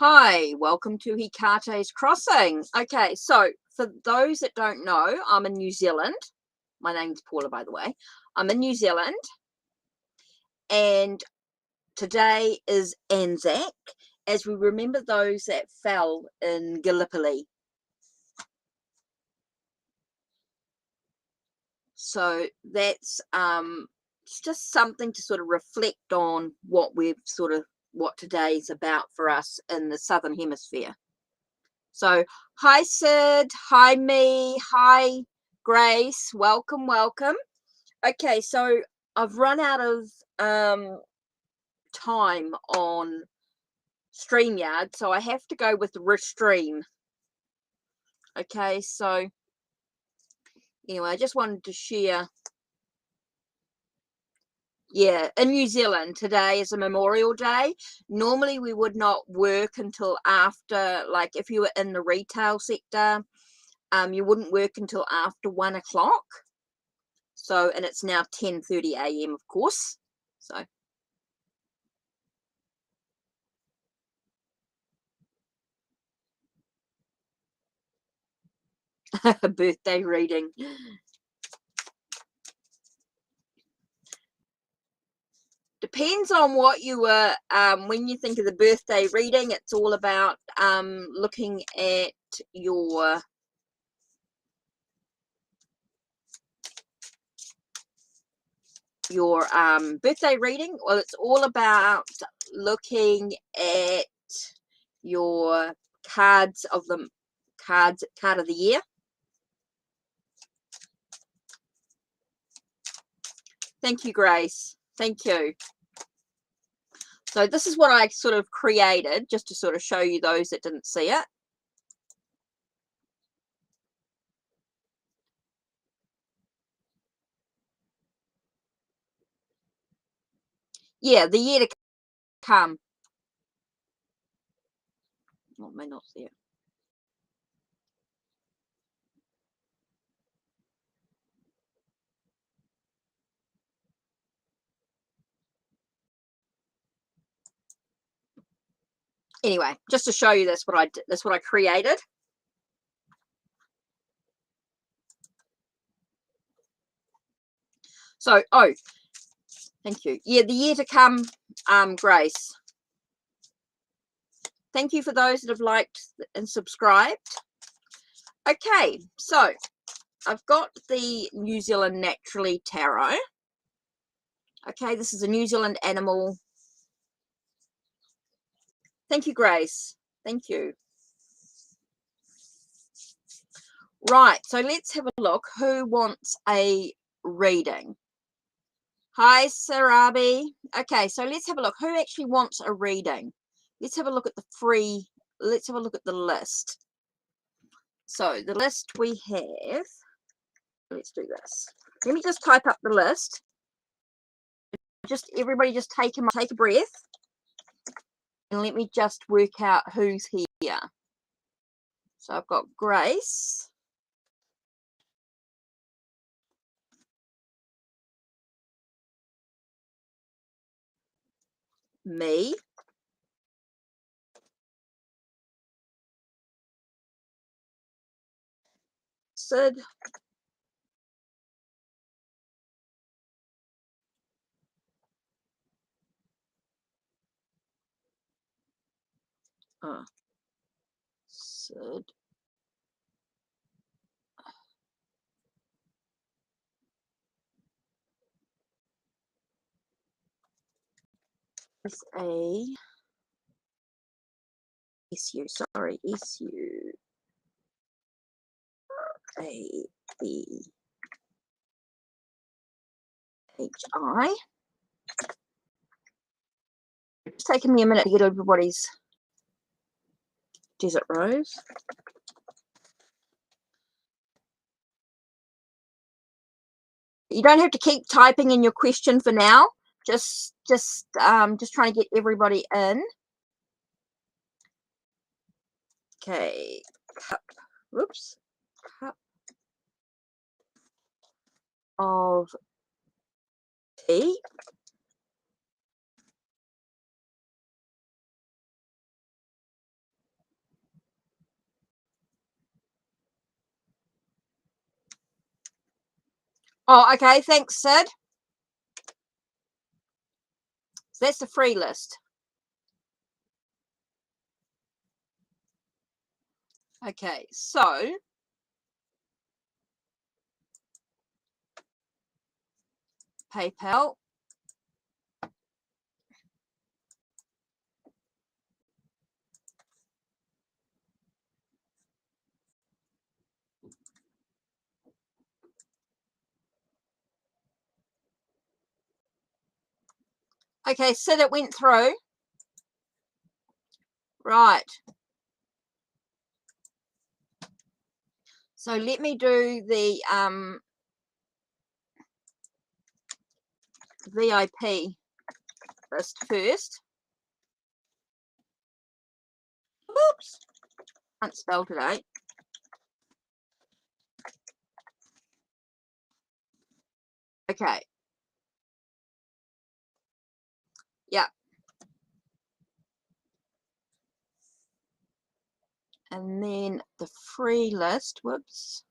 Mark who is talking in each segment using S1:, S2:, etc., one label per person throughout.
S1: Hi, welcome to Hikate's Crossing. Okay, so for those that don't know, I'm in New Zealand. My name's Paula, by the way. I'm in New Zealand, and today is Anzac, as we remember those that fell in Gallipoli. So that's it's just something to sort of reflect on what today's about for us in the Southern Hemisphere. So, hi Sid, hi me, hi Grace, welcome, welcome. Okay, so I've run out of time on StreamYard, so I have to go with Restream. Okay, so anyway, I just wanted to share. Yeah, in New Zealand, today is a Memorial Day. Normally, we would not work until after, like if you were in the retail sector, you wouldn't work until after 1 o'clock. So, and it's now 10:30 a.m. of course. So, birthday reading. Depends on what you were, when you think of the birthday reading, it's all about looking at your birthday reading. Well, it's all about looking at your card of the year. Thank you, Grace. Thank you. So this is what I sort of created just to sort of show you those that didn't see it. Yeah, the year to come. Well, may not see it. Anyway, just to show you that's what I did. That's what I created. So, oh, thank you. Yeah, the year to come, Grace. Thank you for those that have liked and subscribed. Okay, so I've got the New Zealand Naturally Tarot. Okay, this is a New Zealand animal. Thank you, Grace. Thank you. Right, so let's have a look. Who wants a reading? Hi, Sarabi. Okay, so let's have a look. Who actually wants a reading? Let's have a look at let's have a look at the list. So the list we have, let's do this. Let me just type up the list. Everybody just take a breath. And let me just work out who's here. So I've got Grace. Me. Sid. Sid. SU, sorry, SU. ABHI. It's taken me a minute to get everybody's Desert Rose. You don't have to keep typing in your question for now. Just trying to get everybody in. Okay, cup. Whoops. Cup of tea. Oh, okay. Thanks, Sid. So that's the free list. Okay, so PayPal. Okay, Sid, it went through. Right. So let me do the VIP list first. Oops. Can't spell today. Okay. Yeah. And then the free list. Whoops.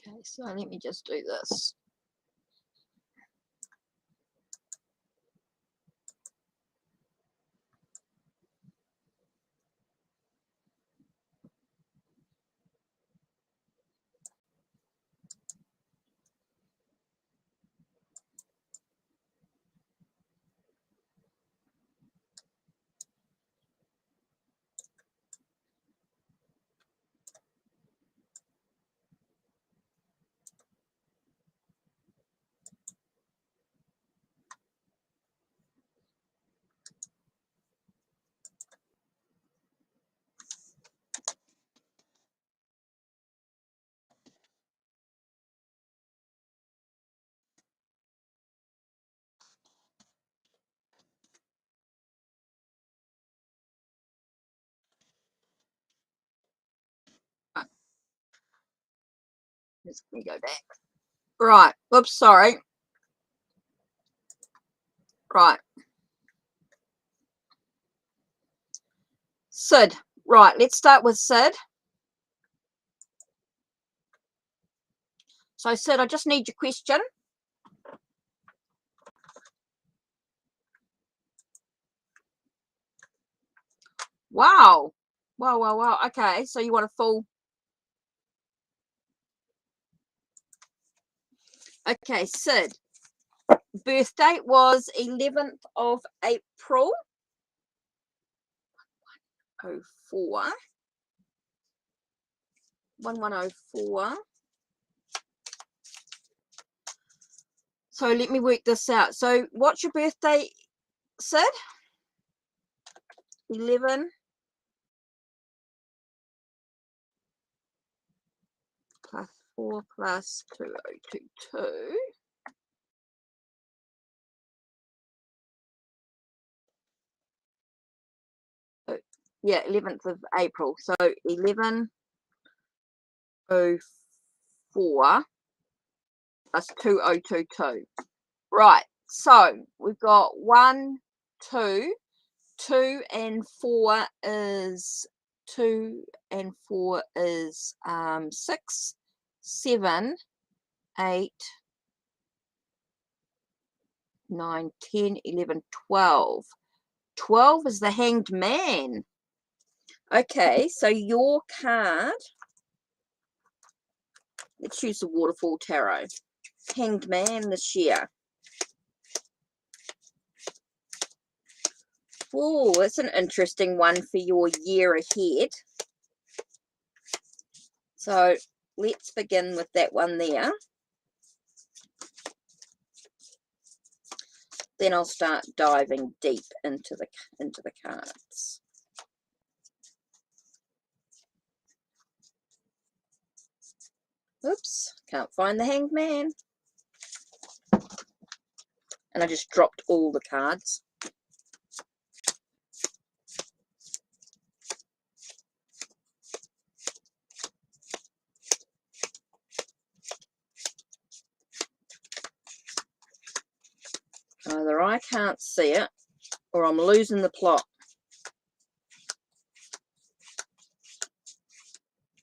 S1: Okay, so let me just do this. Right. Just let me go back. Right. Whoops, sorry. Right. Sid. Right, let's start with Sid. So Sid, I just need your question. Wow. Wow, wow, wow. Okay, so you want a full. Okay, Sid. Birth date was 11th of April. 04. 1104. So let me work this out. So what's your birthday, Sid? 11 plus 4 plus 2022. Oh, yeah, 11th of April. So 1104 plus 2022. Right. So we've got 1, 2, 2 and 4 is 2 and 4 is 6, 7, 8, 9, 10, 11, 12. 12 is the Hanged Man. Okay, so your card, let's use the Waterfall Tarot. Hanged Man this year. Oh, that's an interesting one for your year ahead. So let's begin with that one there. Then I'll start diving deep into the cards. Oops, can't find the Hanged Man. And I just dropped all the cards. Either I can't see it or I'm losing the plot.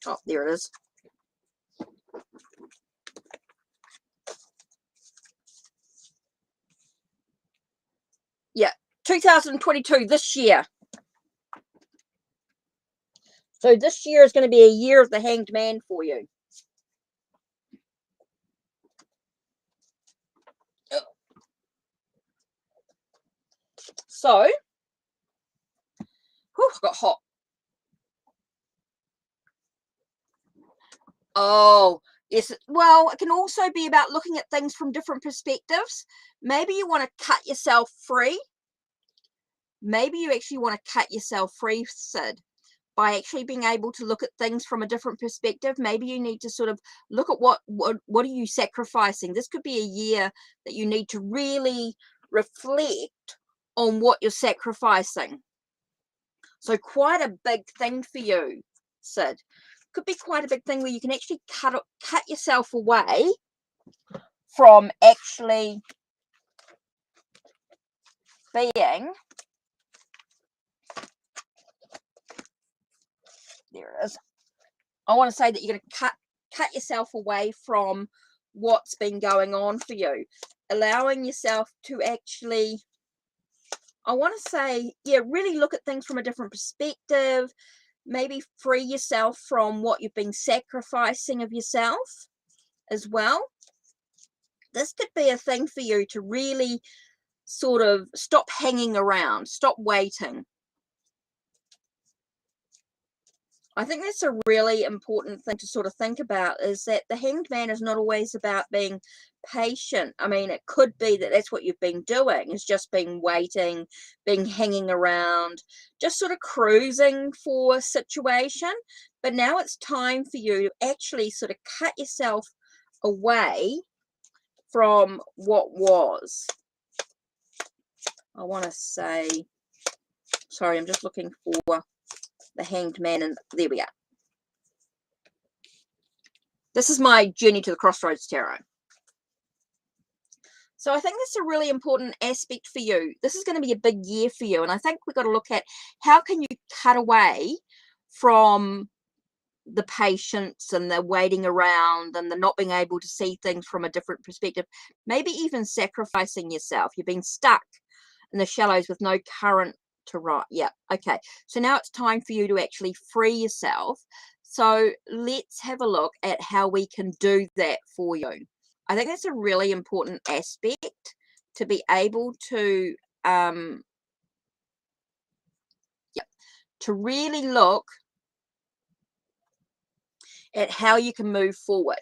S1: Oh, there it is. Yeah, 2022, this year. So this year is going to be a year of the Hanged Man for you. So, whew, got hot. Oh, yes. Well, it can also be about looking at things from different perspectives. Maybe you want to cut yourself free. Maybe you actually want to cut yourself free, Sid, by actually being able to look at things from a different perspective. Maybe you need to sort of look at what are you sacrificing. This could be a year that you need to really reflect on what you're sacrificing. So quite a big thing for you, Sid. Could be quite a big thing where you can actually cut yourself away from actually being, there it is. I want to say that you're going to cut yourself away from what's been going on for you, allowing yourself to actually, I want to say, yeah, really look at things from a different perspective. Maybe free yourself from what you've been sacrificing of yourself as well. This could be a thing for you to really sort of stop hanging around, stop waiting. I think that's a really important thing to sort of think about, is that the Hanged Man is not always about being patient. I mean, it could be that that's what you've been doing, is just been waiting, being hanging around, just sort of cruising for a situation. But now it's time for you to actually sort of cut yourself away from what was. I want to say, sorry, I'm just looking for the Hanged Man, and there we are. This is my Journey to the Crossroads Tarot. So I think that's a really important aspect for you. This is going to be a big year for you, and I think we've got to look at how can you cut away from the patience and the waiting around and the not being able to see things from a different perspective, maybe even sacrificing yourself. You've been stuck in the shallows with no current to right. Yeah, okay. So now it's time for you to actually free yourself. So let's have a look at how we can do that for you. I think that's a really important aspect, to be able to to really look at how you can move forward.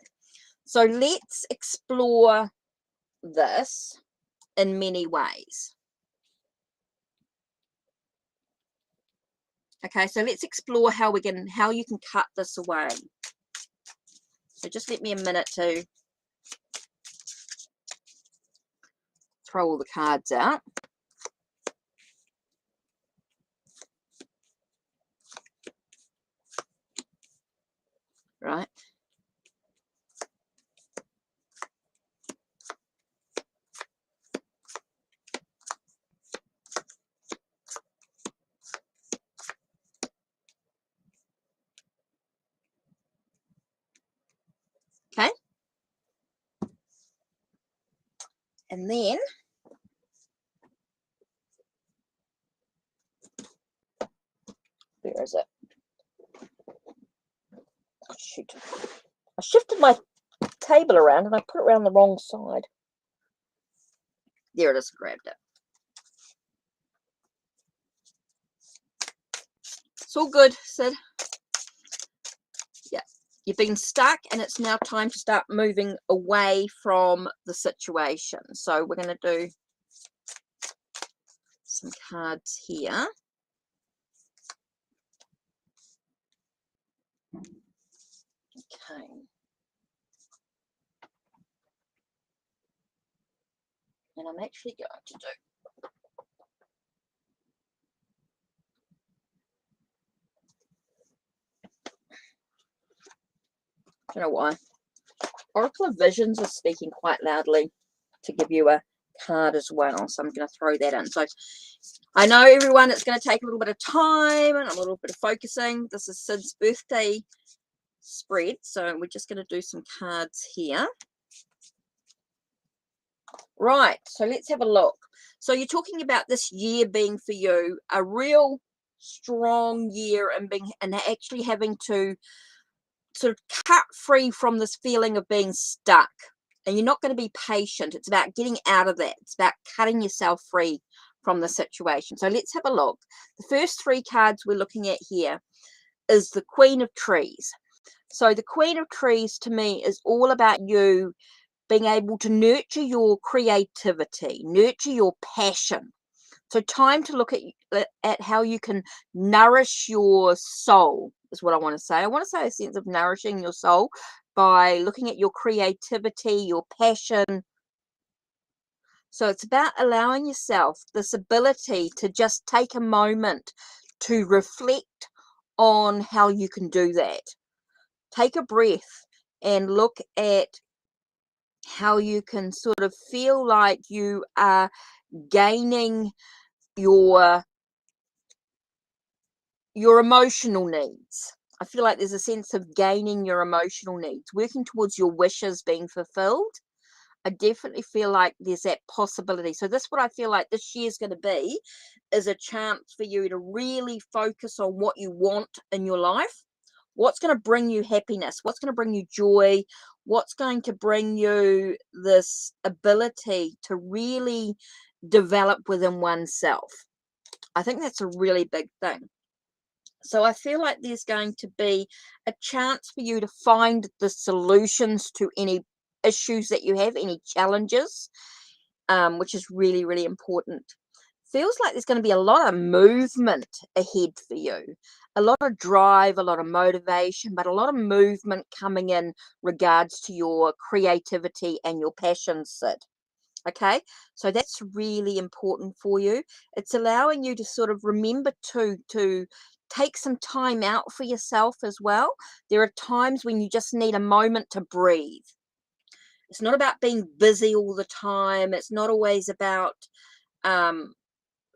S1: So let's explore this in many ways. Okay, so let's explore how you can cut this away. So just let me a minute to throw all the cards out. Right. Okay. And then where is it? Oh, shoot. I shifted my table around and I put it around the wrong side. There it is, grabbed it. It's all good, Sid. Yeah, you've been stuck and it's now time to start moving away from the situation. So we're going to do some cards here. Okay. And I'm actually going to do, I don't know why, Oracle of Visions is speaking quite loudly to give you a card as well. So I'm going to throw that in. So I know everyone, it's going to take a little bit of time and a little bit of focusing. This is Sid's birthday spread. So we're just going to do some cards here. Right. So let's have a look. So you're talking about this year being for you a real strong year and actually having to sort of cut free from this feeling of being stuck. And you're not going to be patient. It's about getting out of that. It's about cutting yourself free from the situation. So let's have a look. The first three cards we're looking at here is the Queen of Trees. So the Queen of Trees to me is all about you being able to nurture your creativity, nurture your passion. So time to look at how you can nourish your soul is what I want to say. I want to say a sense of nourishing your soul by looking at your creativity, your passion. So it's about allowing yourself this ability to just take a moment to reflect on how you can do that. Take a breath and look at how you can sort of feel like you are gaining your emotional needs. I feel like there's a sense of gaining your emotional needs, working towards your wishes being fulfilled. I definitely feel like there's that possibility. So this, what I feel like this year is going to be, is a chance for you to really focus on what you want in your life. What's going to bring you happiness? What's going to bring you joy? What's going to bring you this ability to really develop within oneself? I think that's a really big thing. So I feel like there's going to be a chance for you to find the solutions to any issues that you have, any challenges, which is really, really important. Feels like there's going to be a lot of movement ahead for you, a lot of drive, a lot of motivation, but a lot of movement coming in regards to your creativity and your passion, Sid. Okay, so that's really important for you. It's allowing you to sort of remember to take some time out for yourself as well. There are times when you just need a moment to breathe. It's not about being busy all the time. It's not always about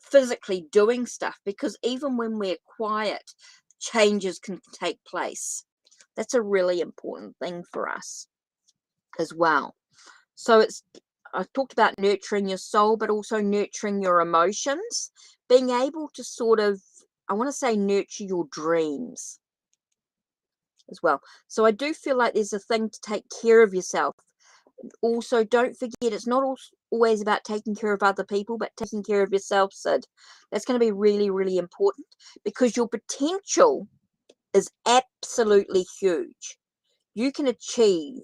S1: physically doing stuff, because even when we're quiet, changes can take place. That's a really important thing for us as well. So I've talked about nurturing your soul, but also nurturing your emotions, being able to sort of, I want to say, nurture your dreams as well. So I do feel like there's a thing to take care of yourself. Also, don't forget, it's not always about taking care of other people, but taking care of yourself, Sid. That's going to be really, really important, because your potential is absolutely huge. You can achieve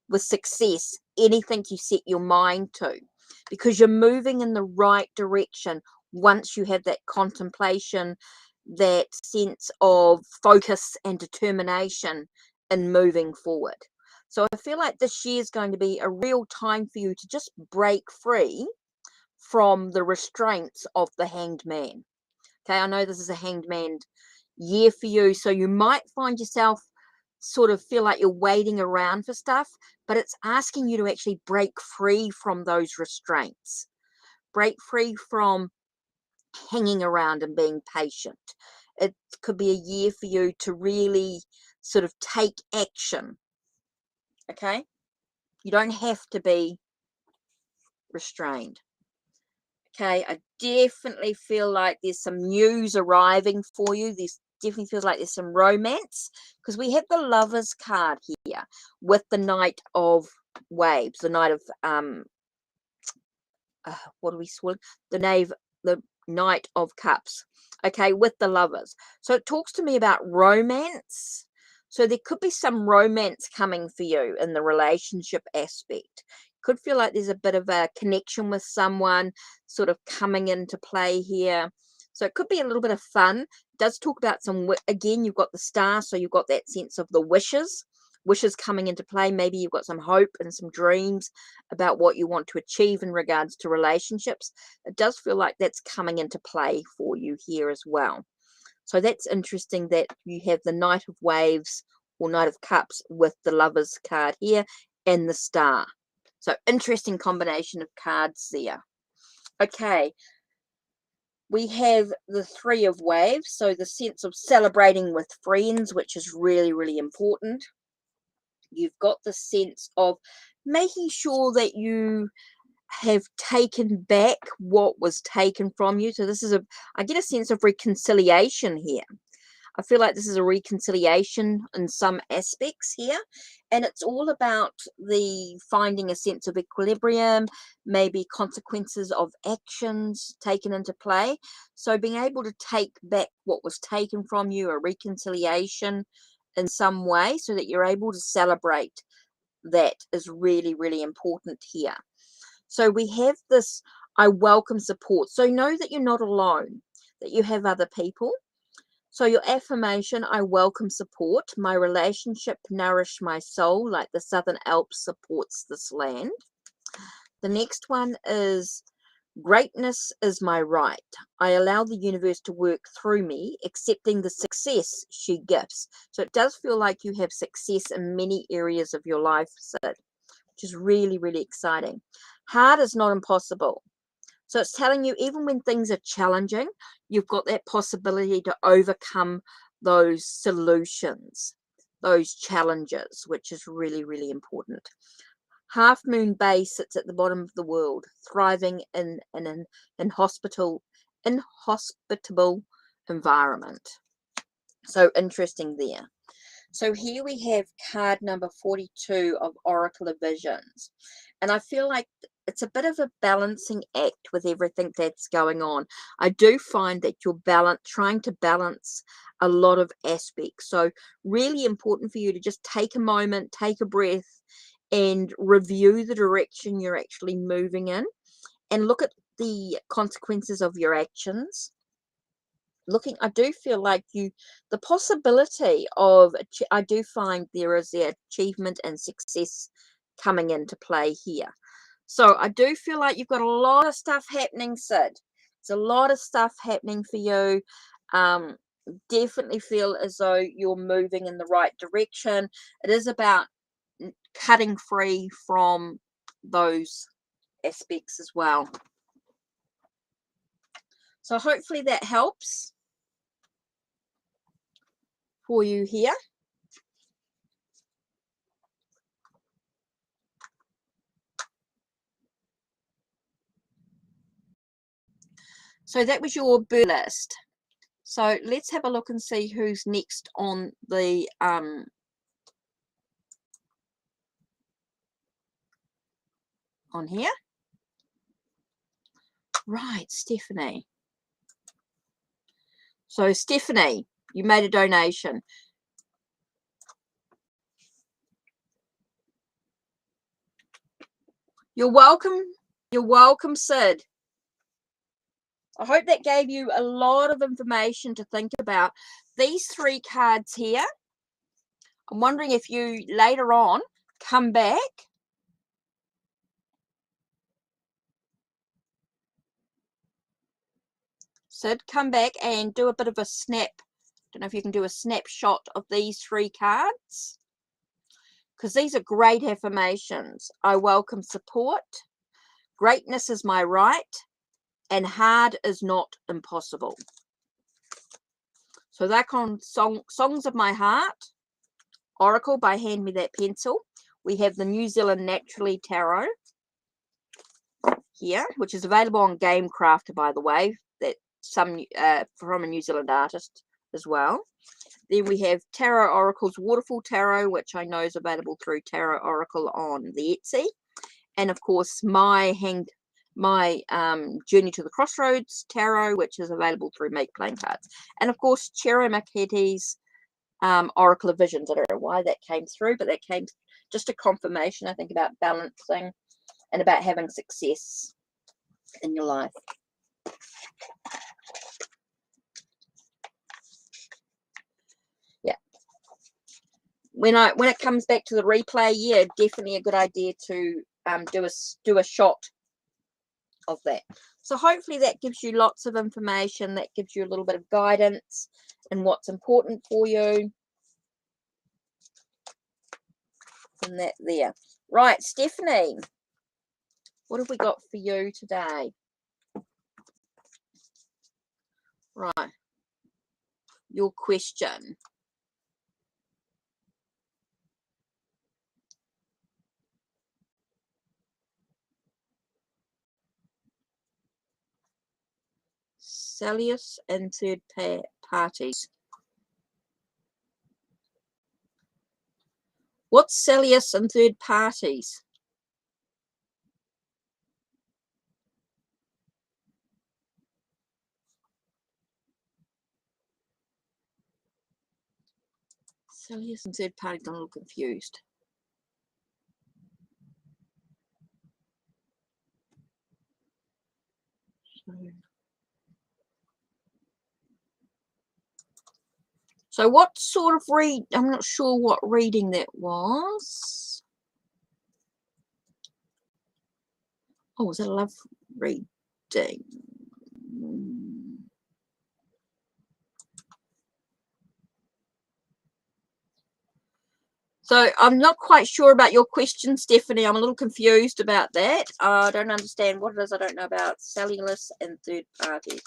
S1: with success anything you set your mind to, because you're moving in the right direction once you have that contemplation, that sense of focus and determination in moving forward. So I feel like this year is going to be a real time for you to just break free from the restraints of the Hanged Man. Okay, I know this is a Hanged Man year for you, so you might find yourself sort of feel like you're waiting around for stuff, but it's asking you to actually break free from those restraints. Break free from hanging around and being patient. It could be a year for you to really sort of take action. Okay? You don't have to be restrained. Okay, I definitely feel like there's some news arriving for you. This definitely feels like there's some romance, because we have the Lovers card here with the Knight of Waves, the Knight of what do we call it? The Knight of Cups. Okay, with the Lovers. So it talks to me about romance. So there could be some romance coming for you in the relationship aspect. Could feel like there's a bit of a connection with someone sort of coming into play here. So it could be a little bit of fun. It does talk about some, again, you've got the star, so you've got that sense of the wishes coming into play. Maybe you've got some hope and some dreams about what you want to achieve in regards to relationships. It does feel like that's coming into play for you here as well. So that's interesting that you have the Knight of Waves or Knight of Cups with the Lovers card here and the Star. So interesting combination of cards there. Okay, we have the Three of Waves, so the sense of celebrating with friends, which is really, really important. You've got the sense of making sure that you have taken back what was taken from you. So this is I get a sense of reconciliation here. I feel like this is a reconciliation in some aspects here, and it's all about the finding a sense of equilibrium, maybe consequences of actions taken into play. So being able to take back what was taken from you, a reconciliation in some way, so that you're able to celebrate, that is really, really important here. So we have this, I welcome support. So know that you're not alone, that you have other people. So your affirmation, I welcome support. My relationship nourish my soul like the Southern Alps supports this land. The next one is greatness is my right. I allow the universe to work through me, accepting the success she gives. So it does feel like you have success in many areas of your life, Sid, which is really, really exciting. Hard is not impossible. So it's telling you, even when things are challenging, you've got that possibility to overcome those solutions, those challenges, which is really, really important. Half Moon Bay sits at the bottom of the world, thriving in an inhospitable environment. So interesting there. So here we have card number 42 of Oracle of Visions. And I feel like it's a bit of a balancing act with everything that's going on. I do find that you're trying to balance a lot of aspects. So really important for you to just take a moment, take a breath, and review the direction you're actually moving in, and look at the consequences of your actions. I do feel like the possibility of, I do find there is the achievement and success coming into play here. So I do feel like you've got a lot of stuff happening, Sid. There's a lot of stuff happening for you. Definitely feel as though you're moving in the right direction. It is about cutting free from those aspects as well. So hopefully that helps for you here. So that was your birth list. So let's have a look and see who's next on the on here. Right, Stephanie. So Stephanie, you made a donation. You're welcome. You're welcome, Sid. I hope that gave you a lot of information to think about. These three cards here, I'm wondering if you later on come back Sid, come back and do a bit of a snap. Don't know if you can do a snapshot of these three cards, because these are great affirmations. I welcome support. Greatness is my right, and hard is not impossible. So they're on Songs of My Heart, Oracle by Hand Me That Pencil. We have the New Zealand Naturally Tarot here, which is available on Gamecraft, by the way. That some from a New Zealand artist as well. Then we have Tarot Oracle's Waterfall Tarot, which I know is available through Tarot Oracle on the Etsy. And of course, my Journey to the Crossroads Tarot, which is available through Make Playing Cards. And of course, Chero Maketi's Oracle of Visions. I don't know why that came through, but that came just a confirmation, I think, about balancing and about having success in your life. Yeah. When it comes back to the replay, yeah, definitely a good idea to do a shot of that. So hopefully that gives you lots of information, that gives you a little bit of guidance in what's important for you. And that there. Right, Stephanie, what have we got for you today? Right. Your question. Celsius and third parties. What's Celsius and third parties? Celsius and third parties. I'm a little confused. So what sort of I'm not sure what reading that was. Oh, was that a love reading? So I'm not quite sure about your question, Stephanie. I'm a little confused about that. I don't understand what it is. I don't know about cellulose and third parties.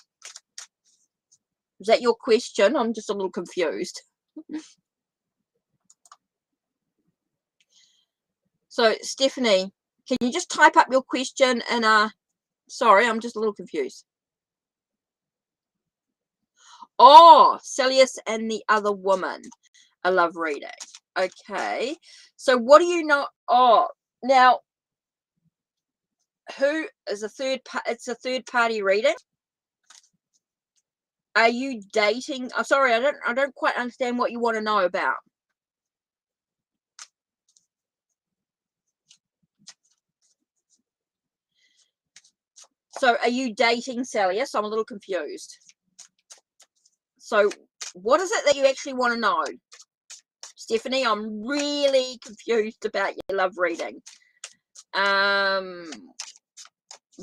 S1: Is that your question? I'm just a little confused. So, Stephanie, can you just type up your question and sorry, I'm just a little confused. Oh, Celsius and the other woman. A love reading. Okay. So what do you know? Oh, now who is a third it's a third party reading? Are you dating? I'm sorry, I don't quite understand what you want to know about. So are you dating Celsius? I'm a little confused. So what is it that you actually want to know? Stephanie, I'm really confused about your love reading.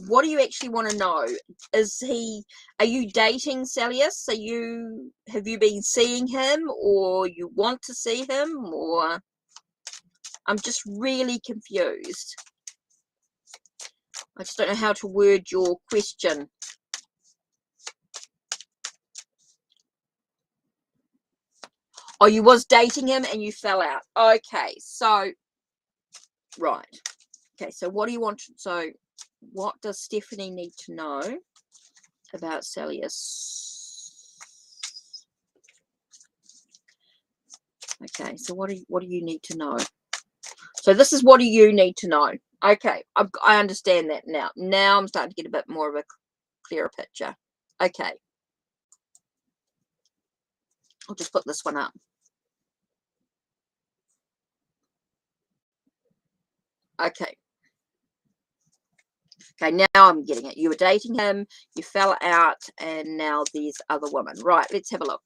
S1: What do you actually want to know? Are you dating Celsius? Have you been seeing him, or you want to see him, or I'm just really confused. I just don't know how to word your question. Oh, you was dating him and you fell out. Okay, so right. Okay, so what do you want? So what does Stephanie need to know about Celsius? Okay, so what do you need to know? So this is what do you need to know? Okay, I understand that now. Now I'm starting to get a bit more of a clearer picture. Okay. I'll just put this one up. Okay. Okay, now I'm getting it. You were dating him, you fell out, and now there's other woman. Right, let's have a look.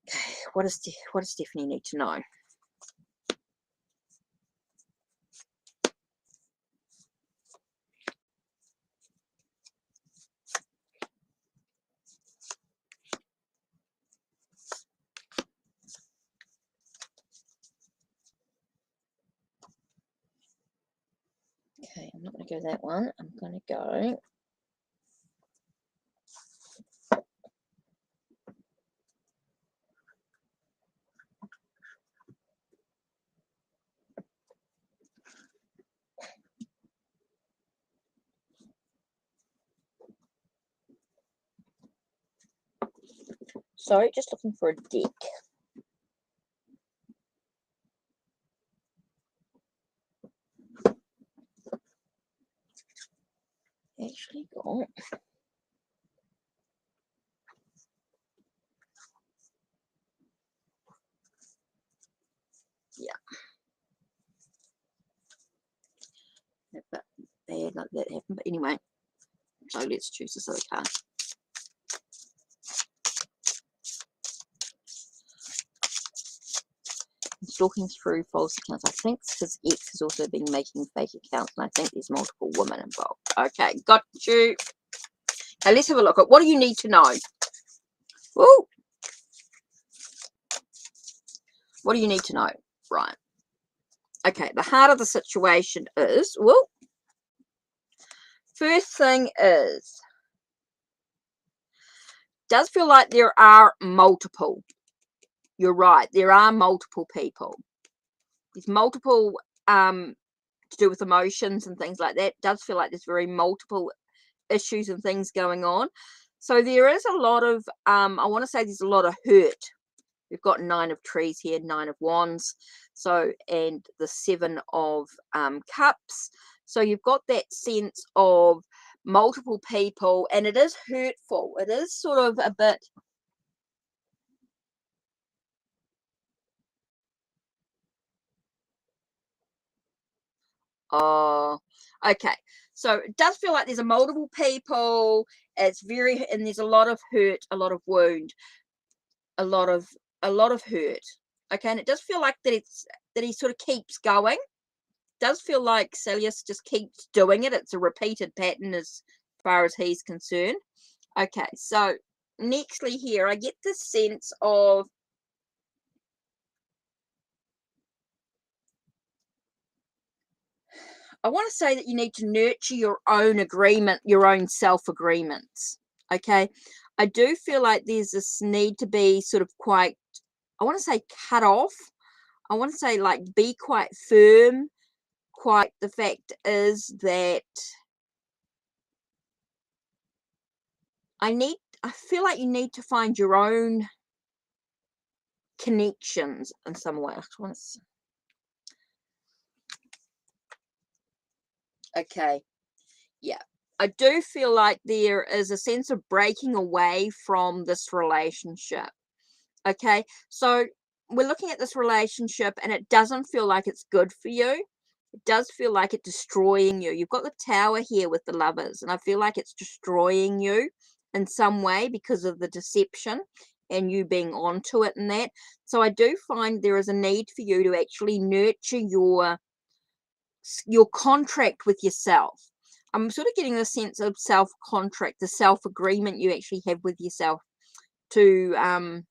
S1: Okay, what does Stephanie need to know? Okay, I'm not going to go that one. I'm going to go. Sorry, just looking for a deck. Actually got. Yeah. But bad like that happened. But anyway, so let's choose this other card. I'm stalking through false accounts. I think his ex has also been making fake accounts, and I think there's multiple women involved. Okay, got you. Okay, let's have a look at what do you need to know. Woo! What do you need to know? Right. Okay, the heart of the situation is, woo, First thing is, does feel like there are multiple. You're right. There are multiple people. There's multiple to do with emotions and things like that. Does feel like there's very multiple issues and things going on. So there is a lot of, I want to say there's a lot of hurt. We've got 9 of trees here, 9 of wands. So, and the 7 of cups. So you've got that sense of multiple people, and it is hurtful. It is sort of a bit, oh, okay. So it does feel like there's a multiple people. It's very, and there's a lot of hurt, a lot of wound, a lot of hurt. Okay, and it does feel like that he sort of keeps going. Does feel like Celius just keeps doing it. It's a repeated pattern as far as he's concerned. Okay, so nextly here, I get this sense of, I want to say that you need to nurture your own agreement, your own self-agreements. Okay, I do feel like there's this need to be sort of quite, I want to say cut off. I want to say like be quite firm. Quite, the fact is that I feel like you need to find your own connections in some way. Okay, yeah. I do feel like there is a sense of breaking away from this relationship. Okay, so we're looking at this relationship and it doesn't feel like it's good for you. It does feel like it's destroying you. You've got the Tower here with the Lovers, and I feel like it's destroying you in some way because of the deception and you being onto it and that. So I do find there is a need for you to actually nurture your contract with yourself. I'm sort of getting the sense of self-contract, the self-agreement you actually have with yourself to, I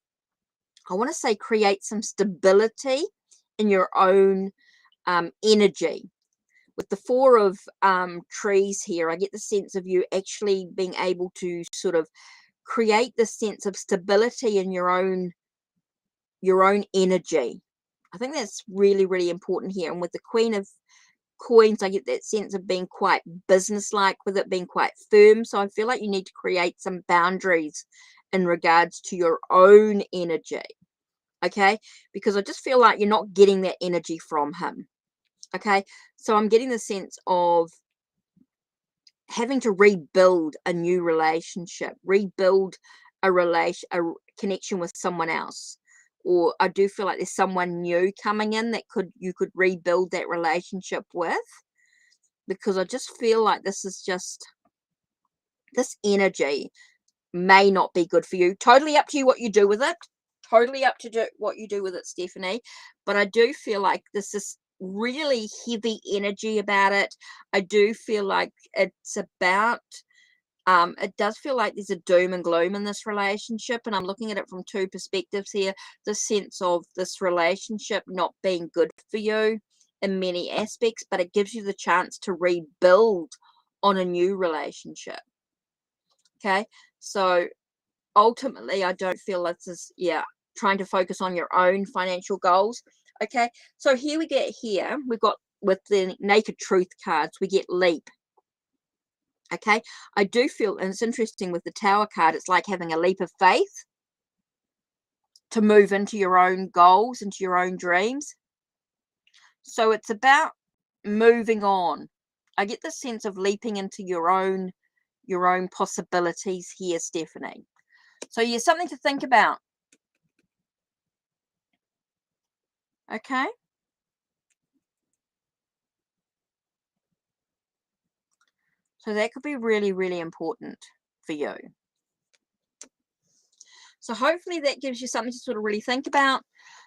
S1: want to say, create some stability in your own energy. With the 4 of trees here, I get the sense of you actually being able to sort of create this sense of stability in your own energy. I think that's really, really important here. And with the Queen of Coins, I get that sense of being quite businesslike with it, being quite firm. So I feel like you need to create some boundaries in regards to your own energy. Okay, because I just feel like you're not getting that energy from him. Okay, so I'm getting the sense of having to rebuild a new relationship, rebuild a connection with someone else. Or I do feel like there's someone new coming in that you could rebuild that relationship with, because I just feel like this energy may not be good for you. Totally up to you what you do with it. Totally up to what you do with it, Stephanie. But I do feel like this is really heavy energy about it. I do feel like it's about, it does feel like there's a doom and gloom in this relationship, and I'm looking at it from 2 perspectives here. The sense of this relationship not being good for you in many aspects, but it gives you the chance to rebuild on a new relationship. Okay, so ultimately I don't feel this is, yeah, trying to focus on your own financial goals. Okay, so here we've got with the Naked Truth cards, we get leap. Okay, I do feel, and it's interesting with the Tower card, it's like having a leap of faith to move into your own goals, into your own dreams. So it's about moving on. I get the sense of leaping into your own possibilities here, Stephanie. So yeah, something to think about. Okay. So that could be really, really important for you. So hopefully that gives you something to sort of really think about.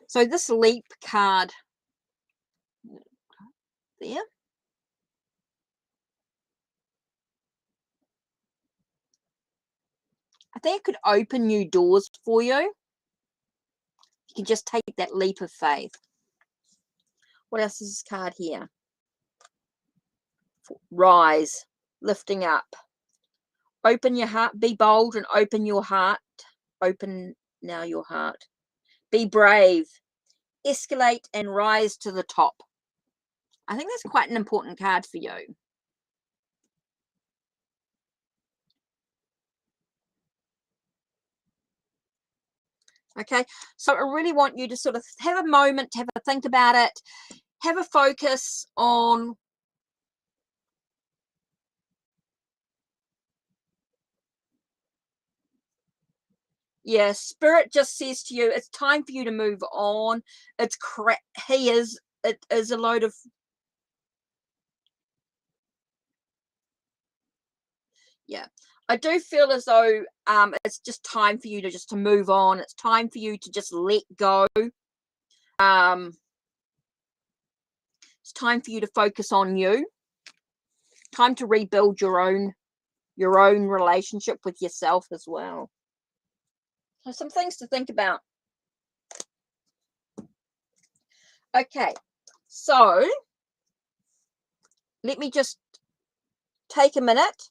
S1: So this leap card there. I think it could open new doors for you. You can just take that leap of faith. What else is this card here? Rise. lifting up. Open your heart. Be bold and open your heart. Open now your heart. Be brave. Escalate and rise to the top. I think that's quite an important card for you. Okay, so I really want you to sort of have a moment, have a think about it, have a focus on spirit just says to you, it's time for you to move on. It's crap. It is a load of, yeah. I do feel as though it's just time for you to move on. It's time for you to just let go. It's time for you to focus on you. Time to rebuild your own relationship with yourself as well. So some things to think about. Okay, so let me just take a minute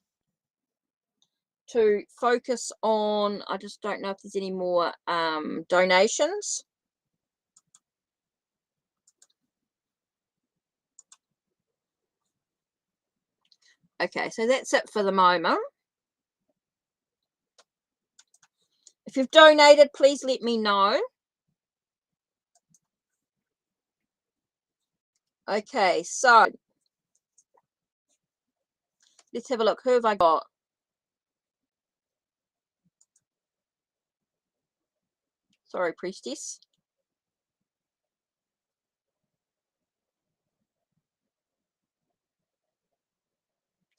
S1: to focus on, I just don't know if there's any more donations. Okay, so that's it for the moment. If you've donated, please let me know. Okay, so let's have a look. Who have I got? Sorry, priestess.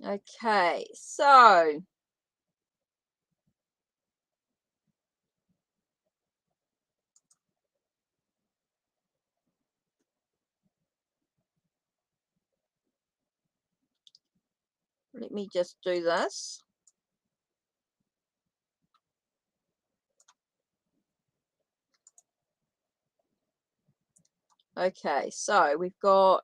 S1: Okay, so let me just do this. Okay, so we've got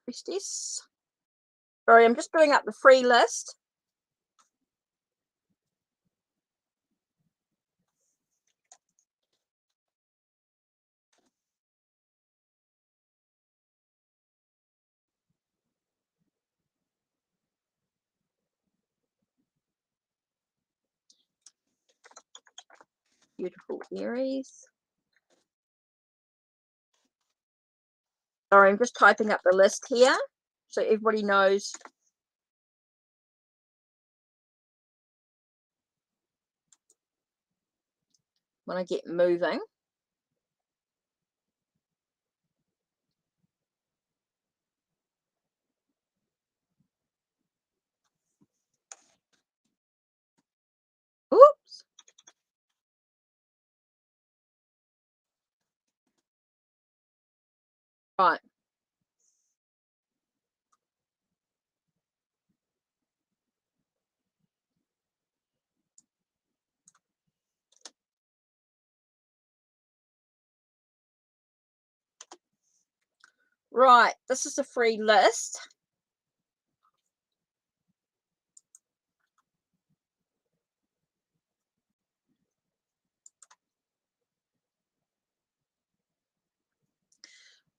S1: priestess. Sorry, I'm just bringing up the free list. Beautiful Aries. Sorry, I'm just typing up the list here so everybody knows. When I get moving. Oops. Right. Right. This is a free list.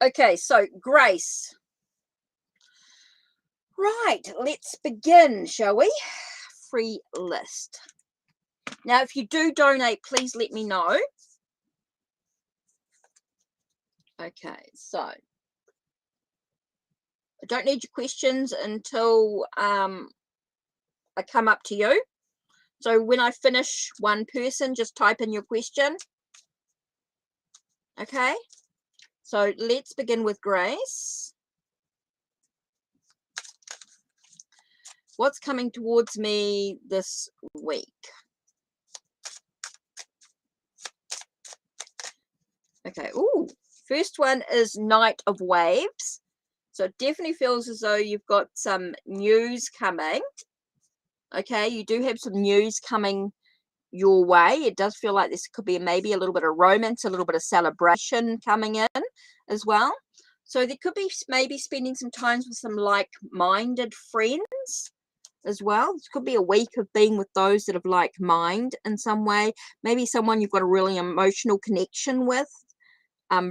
S1: Okay, so Grace. Right, let's begin, shall we? Free list. Now, if you do donate, please let me know. Okay, so I don't need your questions until I come up to you. So when I finish one person, just type in your question. Okay, so let's begin with Grace. What's coming towards me this week? Okay, ooh, first one is Knight of Waves. So it definitely feels as though you've got some news coming. Okay, you do have some news coming your way. It does feel like this could be maybe a little bit of romance, a little bit of celebration coming in as well. So there could be maybe spending some time with some like-minded friends as well. It could be a week of being with those that have like-mind in some way. Maybe someone you've got a really emotional connection with.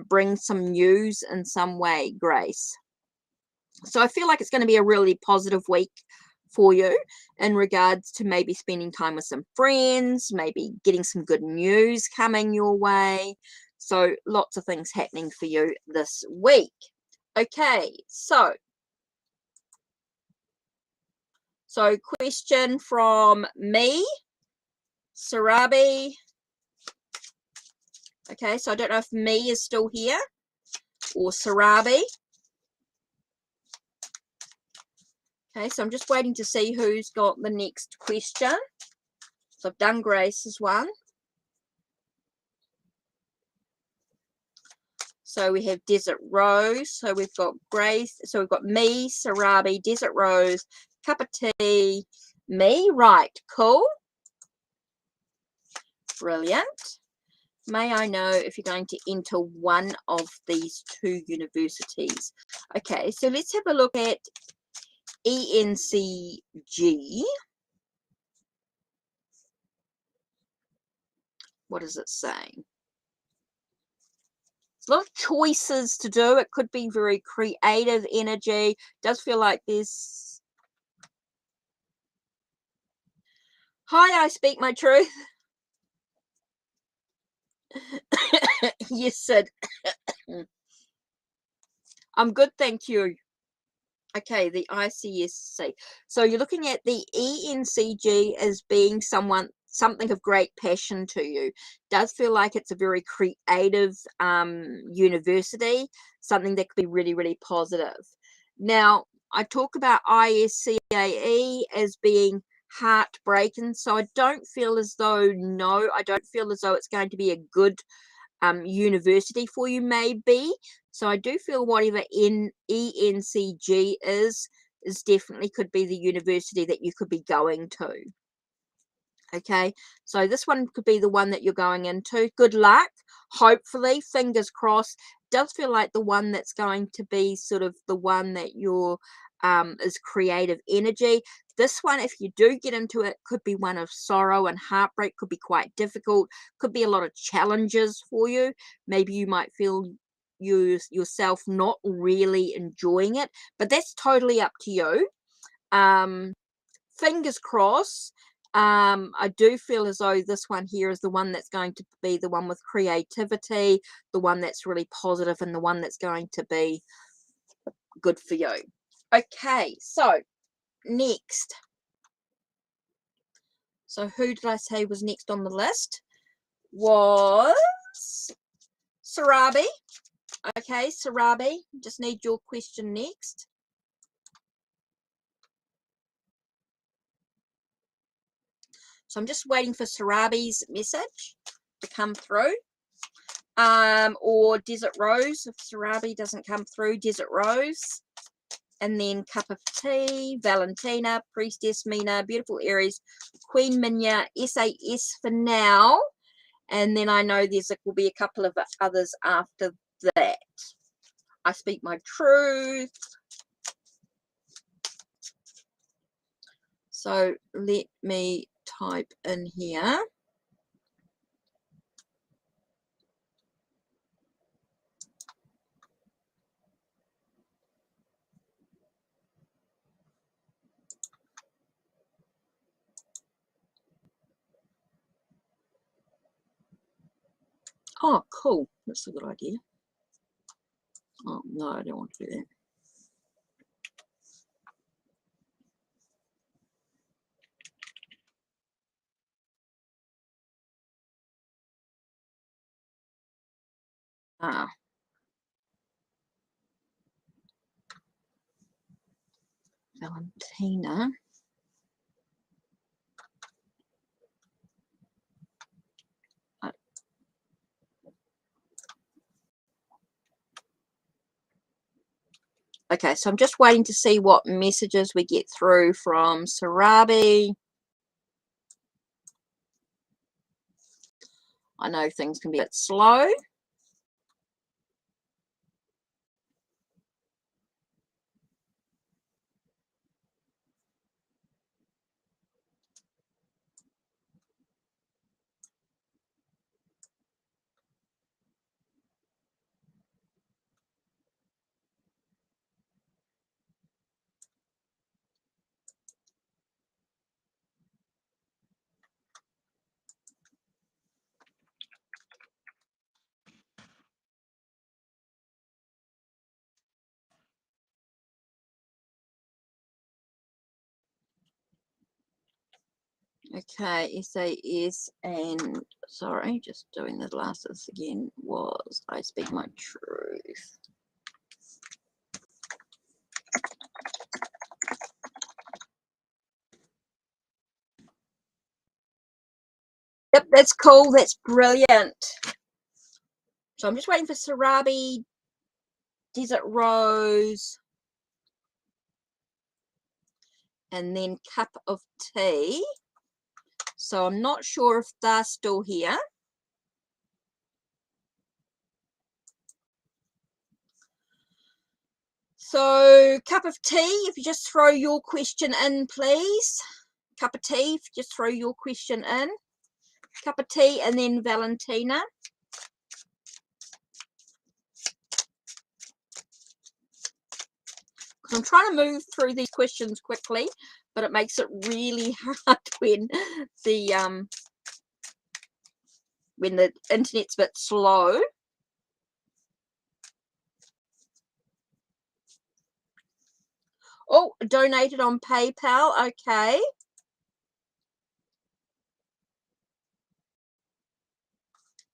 S1: Bring some news in some way, Grace. So I feel like it's going to be a really positive week for you in regards to maybe spending time with some friends, maybe getting some good news coming your way. So lots of things happening for you this week. Okay, so question from me, Sarabi. Okay, so I don't know if me is still here or Sarabi. Okay, so I'm just waiting to see who's got the next question. So I've done Grace's one. So we have Desert Rose. So we've got Grace. So we've got me, Sarabi, Desert Rose, cup of tea, me. Right, cool. Brilliant. May I know if you're going to enter one of these two universities? Okay, so let's have a look at ENCG. What is it saying? A lot of choices to do. It could be very creative energy. It does feel like there's... Hi, I speak my truth. Yes, Sid. I'm good, thank you. Okay, the ICSC. So you're looking at the ENCG as being something of great passion to you. Does feel like it's a very creative university, something that could be really, really positive. Now, I talk about ISCAE as being heartbreaking, so I don't feel as though, no, I don't feel as though it's going to be a good university for you, maybe. So I do feel whatever ENCG is definitely could be the university that you could be going to. Okay, so this one could be the one that you're going into. Good luck. Hopefully, fingers crossed. Does feel like the one that's going to be sort of the one that you're is creative energy. This one, if you do get into it, could be one of sorrow and heartbreak, could be quite difficult, could be a lot of challenges for you. Maybe you might feel yourself not really enjoying it, but that's totally up to you. Fingers crossed. I do feel as though this one here is the one that's going to be the one with creativity, the one that's really positive, and the one that's going to be good for you. Okay, so next. So who did I say was next on the list? Was Sarabi. Okay, Sarabi, just need your question next. So I'm just waiting for Sarabi's message to come through. Or Desert Rose, if Sarabi doesn't come through, Desert Rose. And then cup of tea, Valentina, Priestess Mina, Beautiful Aries, Queen Minya, SAS for now. And then I know there will be a couple of others after that. I speak my truth. So let me type in here. Oh, cool. That's a good idea. Oh, no, I don't want to do that. Valentina. Okay, so I'm just waiting to see what messages we get through from Sarabi. I know things can be a bit slow. Okay, SAS, and sorry, just doing the glasses again, was I speak my truth. Yep, that's cool. That's brilliant. So I'm just waiting for Sarabi, Desert Rose, and then Cup of Tea. So I'm not sure if they're still here. So Cup of Tea, if you just throw your question in, please. Cup of Tea, if you just throw your question in. Cup of Tea, and then Valentina. I'm trying to move through these questions quickly, but it makes it really hard when the internet's a bit slow. Oh, donated on PayPal. Okay.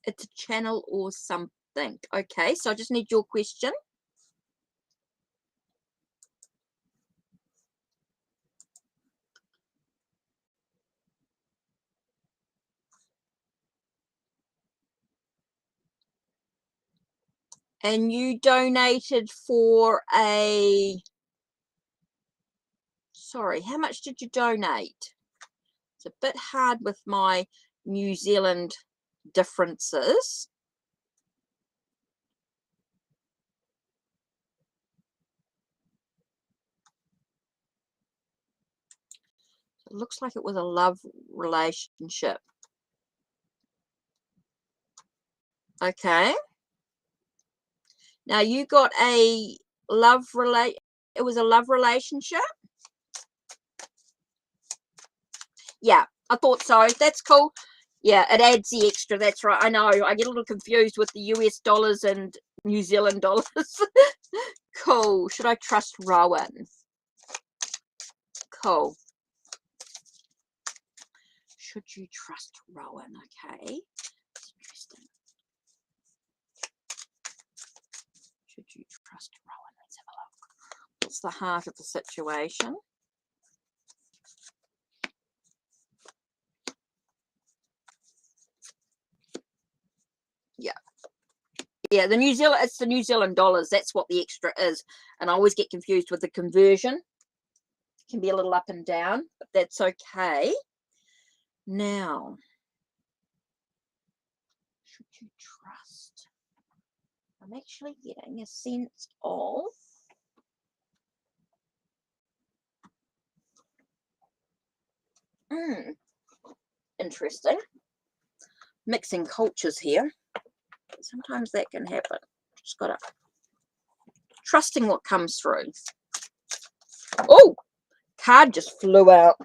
S1: It's a channel or something. Okay, so I just need your question. And you donated for a... Sorry, how much did you donate? It's a bit hard with my New Zealand differences. It looks like it was a love relationship. Okay. Now you got a it was a love relationship? Yeah, I thought so. That's cool. Yeah, it adds the extra. That's right. I know. I get a little confused with the US dollars and New Zealand dollars. Cool. Should I trust Rowan? Cool. Should you trust Rowan? Okay. That's interesting. Should you trust Rowan? Let's have a look. What's the heart of the situation? Yeah. Yeah, it's the New Zealand dollars. That's what the extra is. And I always get confused with the conversion. It can be a little up and down, but that's okay. Now, should you trust? I'm actually getting a sense of interesting. Mixing cultures here. Sometimes that can happen. Just gotta trusting what comes through. Oh, card just flew out.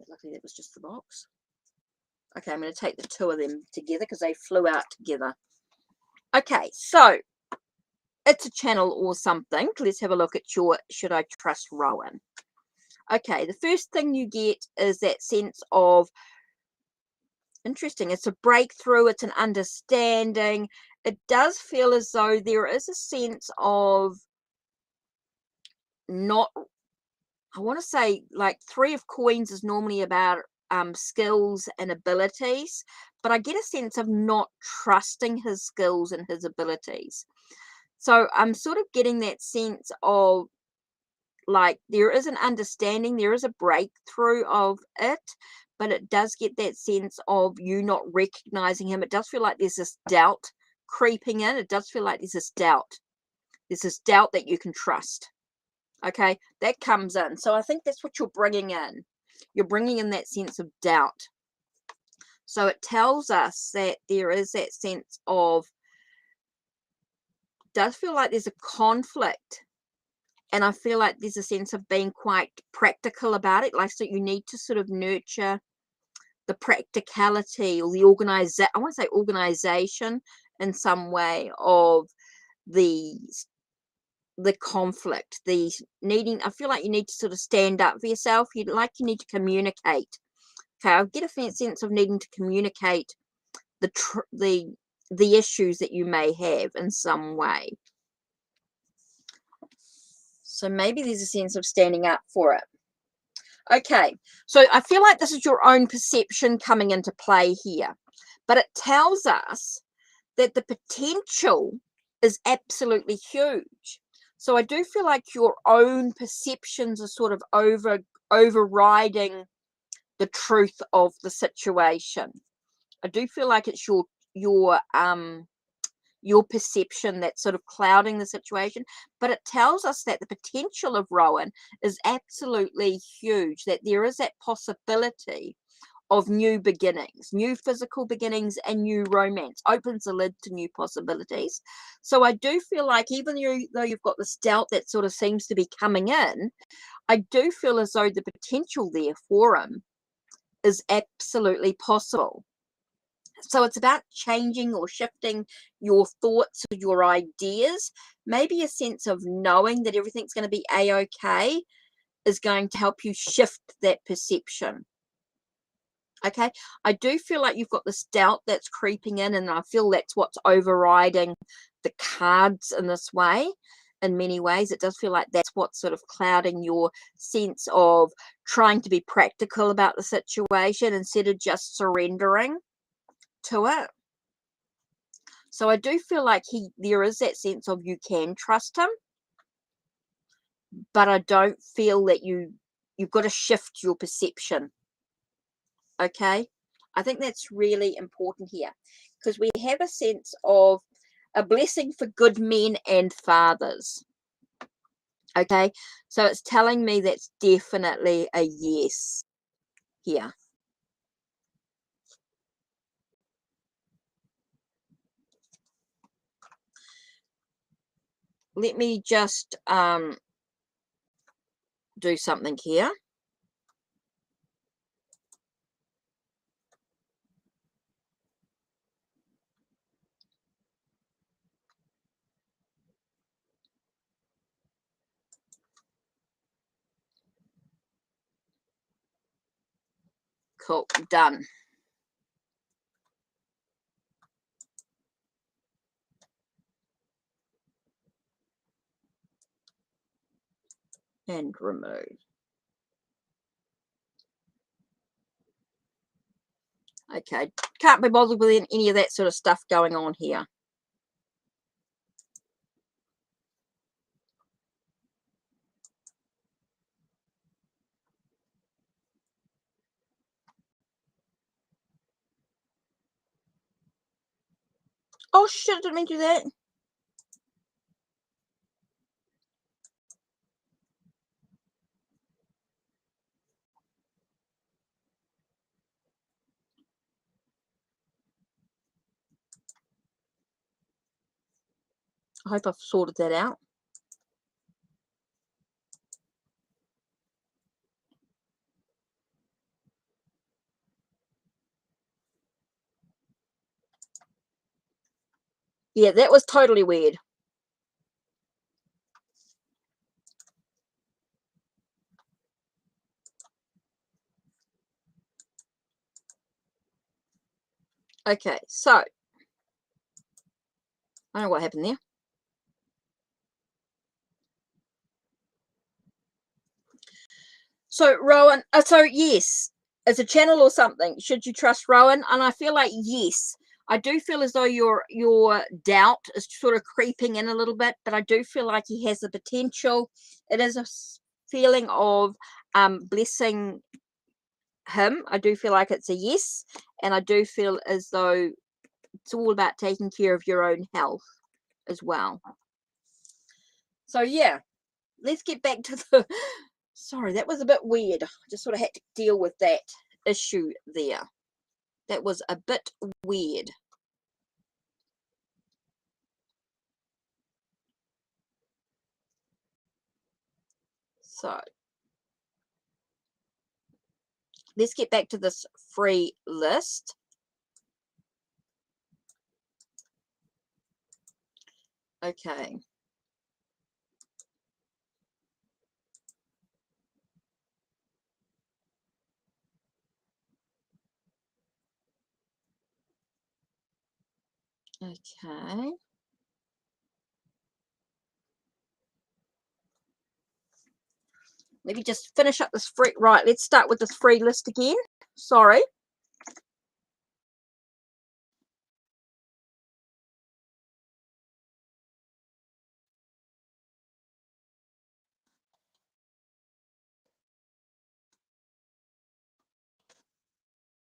S1: Luckily that was just the box. Okay, I'm going to take the two of them together because they flew out together. Okay, so it's a channel or something. Let's have a look at your should I trust Rowan. Okay, the first thing you get is that sense of interesting. It's a breakthrough. It's an understanding. It does feel as though there is a sense of not, I want to say like Three of Coins is normally about skills and abilities, but I get a sense of not trusting his skills and his abilities. So I'm sort of getting that sense of, like, there is an understanding, there is a breakthrough of it, but it does get that sense of you not recognizing him. It does feel like there's this doubt creeping in. It does feel like there's this doubt. There's this doubt that you can trust. Okay, that comes in. So I think that's what you're bringing in. You're bringing in that sense of doubt. So it tells us that there is that sense of, does feel like there's a conflict. And I feel like there's a sense of being quite practical about it. Like, so you need to sort of nurture the practicality or the I want to say organization in some way of the conflict, the needing. I feel like you need to sort of stand up for yourself. You need to communicate. Okay, I get a sense of needing to communicate the issues that you may have in some way. So maybe there's a sense of standing up for it. Okay, so I feel like this is your own perception coming into play here, but it tells us that the potential is absolutely huge. So I do feel like your own perceptions are sort of overriding the truth of the situation. I do feel like it's your perception that's sort of clouding the situation, but it tells us that the potential of Rowan is absolutely huge, that there is that possibility of new beginnings, new physical beginnings, and new romance. Opens the lid to new possibilities. So I do feel like, even though you've got this doubt that sort of seems to be coming in, I do feel as though the potential there for him is absolutely possible. So it's about changing or shifting your thoughts or your ideas. Maybe a sense of knowing that everything's going to be a-okay is going to help you shift that perception. Okay, I do feel like you've got this doubt that's creeping in, and I feel that's what's overriding the cards in this way. In many ways, it does feel like that's what's sort of clouding your sense of trying to be practical about the situation instead of just surrendering to it. So I do feel like there is that sense of you can trust him, but I don't feel that you've got to shift your perception. Okay, I think that's really important here, because we have a sense of a blessing for good men and fathers. Okay, so it's telling me that's definitely a yes here. Let me just do something here. Cool, done. And remove. Okay, can't be bothered with any of that sort of stuff going on here. Oh shit, I didn't mean to do that. I hope I've sorted that out. Yeah, that was totally weird. Okay, so I don't know what happened there. So Rowan, so yes, as a channel or something, should you trust Rowan? And I feel like yes. I do feel as though your doubt is sort of creeping in a little bit, but I do feel like he has the potential. It is a feeling of blessing him. I do feel like it's a yes, and I do feel as though it's all about taking care of your own health as well. So yeah, let's get back to the sorry, that was a bit weird. I just sort of had to deal with that issue there. That was a bit weird. So let's get back to this free list. Okay. Okay. Let me just finish up this free. Right, let's start with this free list again. Sorry.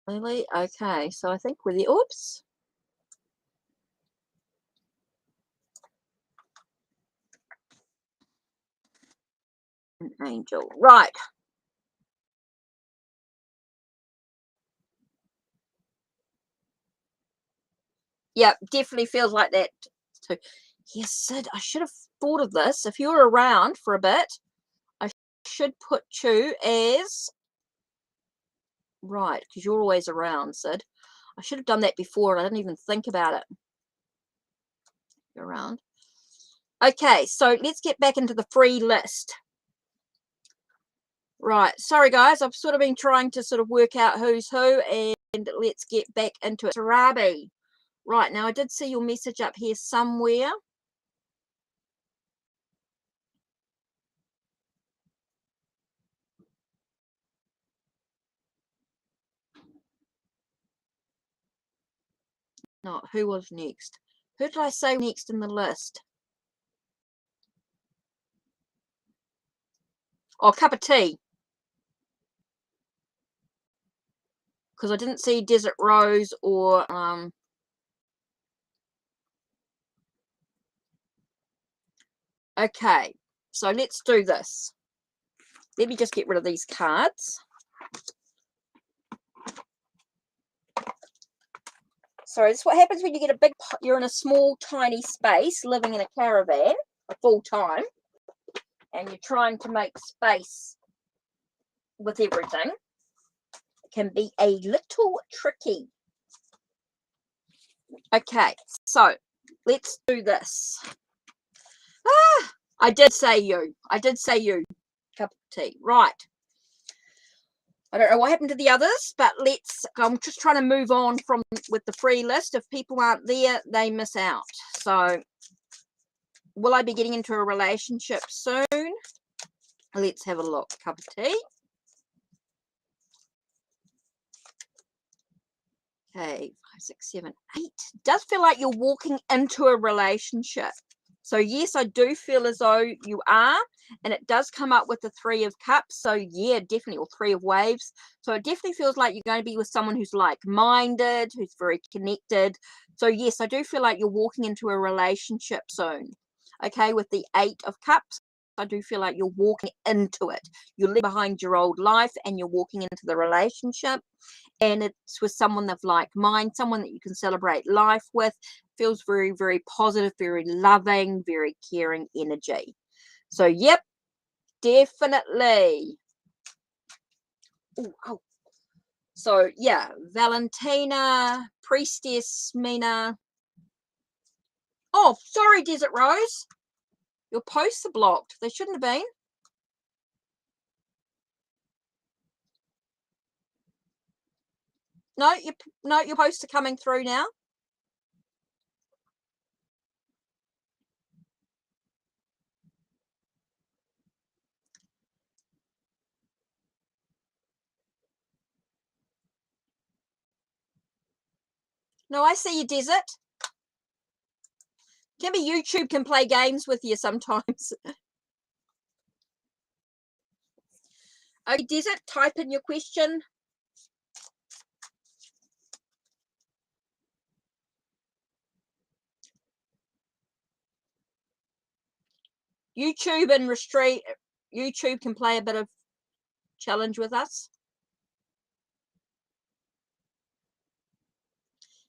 S1: Really? Okay, so I think with the oops. An angel. Right. Yeah, definitely feels like that too. Yes, Sid, I should have thought of this. If you're around for a bit, I should put you as right, because you're always around, Sid. I should have done that before and I didn't even think about it. You're around. Okay, so let's get back into the free list. Right, sorry guys, I've sort of been trying to sort of work out who's who, and let's get back into it. Rabi. Right, now I did see your message up here somewhere. No, who was next? Who did I say next in the list? Oh, cup of tea. Because I didn't see Desert Rose or okay, so let's do this. Let me just get rid of these cards. So this is what happens when you get a big, you're in a small, tiny space, living in a caravan full time, and you're trying to make space with everything. It can be a little tricky. Okay, so let's do this. I did say you. I did say you. Cup of tea. Right. I don't know what happened to the others, but I'm just trying to move on from with the free list. If people aren't there, they miss out. So will I be getting into a relationship soon? Let's have a look. Cup of tea. Okay, 5, 6, 7, 8. Does feel like you're walking into a relationship. So yes, I do feel as though you are, and it does come up with the 3 of cups. So yeah, definitely, or 3 of waves. So it definitely feels like you're going to be with someone who's like-minded, who's very connected. So yes, I do feel like you're walking into a relationship soon. Okay, with the 8 of cups, I do feel like you're walking into it. You're leaving behind your old life and you're walking into the relationship. And it's with someone of like mind, someone that you can celebrate life with. Feels very, very positive, very loving, very caring energy. So, yep, definitely. Ooh, oh. So, yeah, Valentina, Priestess, Mina. Oh, sorry, Desert Rose. Your posts are blocked. They shouldn't have been. No, your posts are coming through now. No, I see you, Desert. Can be YouTube can play games with you sometimes. Okay, Desert, type in your question. YouTube and restraint. YouTube can play a bit of challenge with us.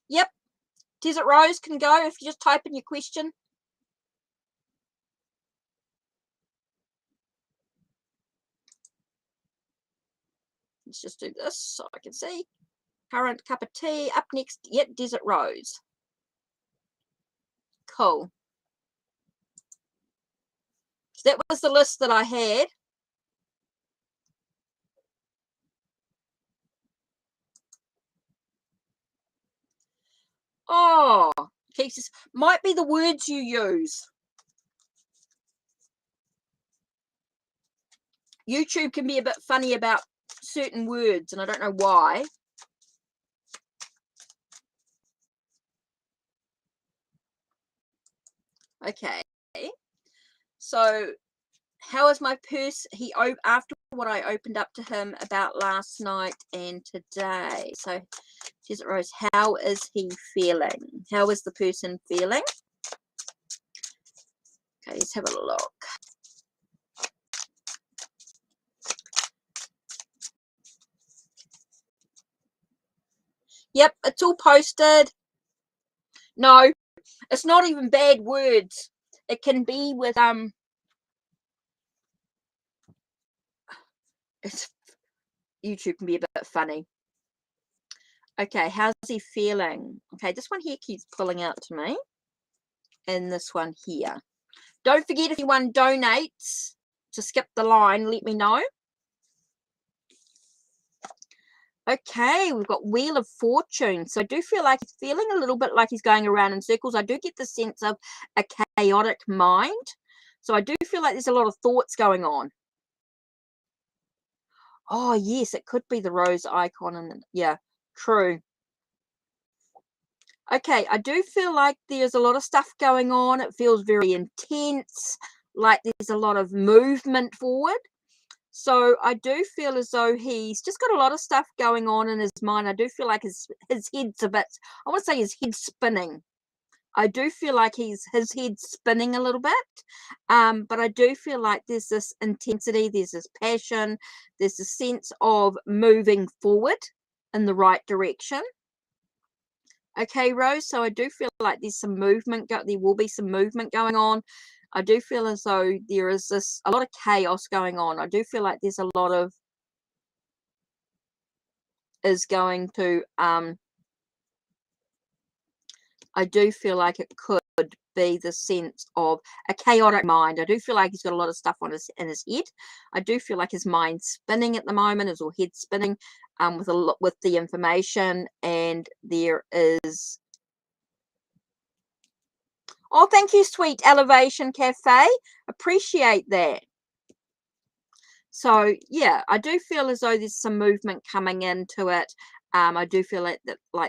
S1: Yep. Desert Rose can go if you just type in your question. Let's just do this so I can see. Current cup of tea. Up next, yep, Desert Rose. Cool. So that was the list that I had. Oh, cases might be the words you use. YouTube can be a bit funny about certain words, and I don't know why. Okay. So, how is my purse? After what I opened up to him about last night and today. So, Desert Rose, how is he feeling? How is the person feeling? Okay, let's have a look. Yep, it's all posted. No, it's not even bad words. It can be with it's YouTube can be a bit funny. Okay, how's he feeling? Okay, this one here keeps pulling out to me. And this one here. Don't forget, if anyone donates to skip the line, let me know. Okay, we've got Wheel of Fortune. So I do feel like he's feeling a little bit like he's going around in circles. I do get the sense of a chaotic mind. So I do feel like there's a lot of thoughts going on. Oh, yes, it could be the rose icon. And yeah, true. Okay, I do feel like there's a lot of stuff going on. It feels very intense, like there's a lot of movement forward. So I do feel as though he's just got a lot of stuff going on in his mind. I do feel like his head's a bit, I want to say his head's spinning. I do feel like his head's spinning a little bit. But I do feel like there's this intensity, there's this passion, there's a sense of moving forward in the right direction. Okay, Rose, so I do feel like there's some movement, there will be some movement going on. I do feel as though there is a lot of chaos going on. I do feel like there's a lot of is going to I do feel like it could be the sense of a chaotic mind. I do feel like he's got a lot of stuff on in his head. I do feel like his mind's spinning at the moment, his head spinning with the information, and there is. Oh, thank you, Sweet Elevation Cafe. Appreciate that. So yeah, I do feel as though there's some movement coming into it. I do feel like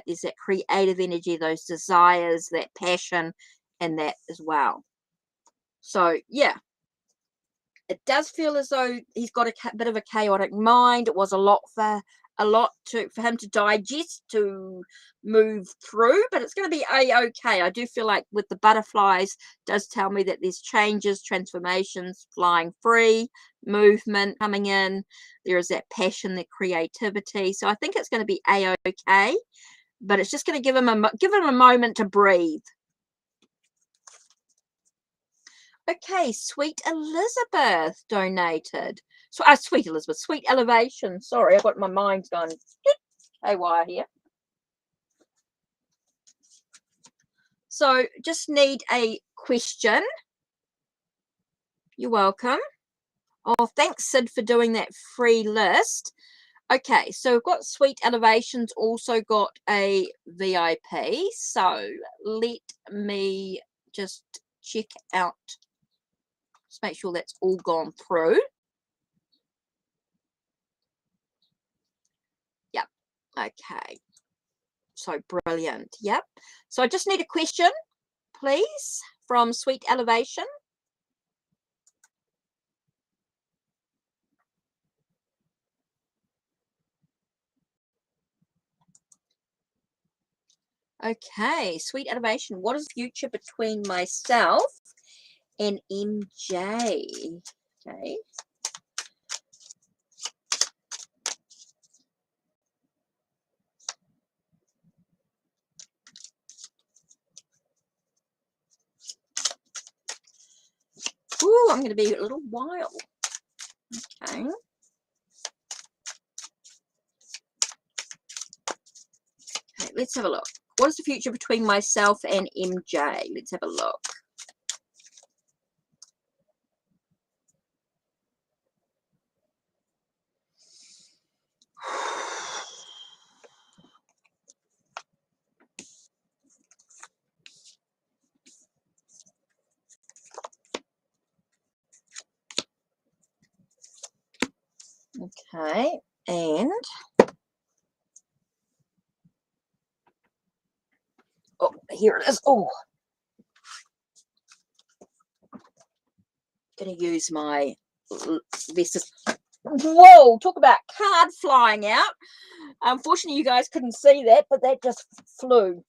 S1: there's that creative energy, those desires, that passion, and that as well. So yeah, it does feel as though he's got a bit of a chaotic mind. It was a lot for him to digest, to move through, but it's going to be okay. I do feel like with the butterflies does tell me that there's changes, transformations, flying free, movement coming in. There is that passion, that creativity. So I think it's going to be okay, but it's just going to give him a moment to breathe. Okay, Sweet Elizabeth donated. So, Sweet Elizabeth, Sweet Elevation. Sorry, I've got my mind going haywire here. So, just need a question. You're welcome. Oh, thanks, Sid, for doing that free list. Okay, so we've got Sweet Elevations, also got a VIP. So, let me just check out. Just make sure that's all gone through. Yep. Okay. So brilliant. Yep. So I just need a question, please, from Sweet Elevation. Okay, Sweet Elevation. What is the future between myself and MJ? Okay. Ooh, I'm going to be a little wild. Okay. Okay, let's have a look. What is the future between myself and MJ? Let's have a look. Okay, and oh, here it is. Oh, going to use my Vestas. Whoa, talk about card flying out. Unfortunately, you guys couldn't see that, but that just flew.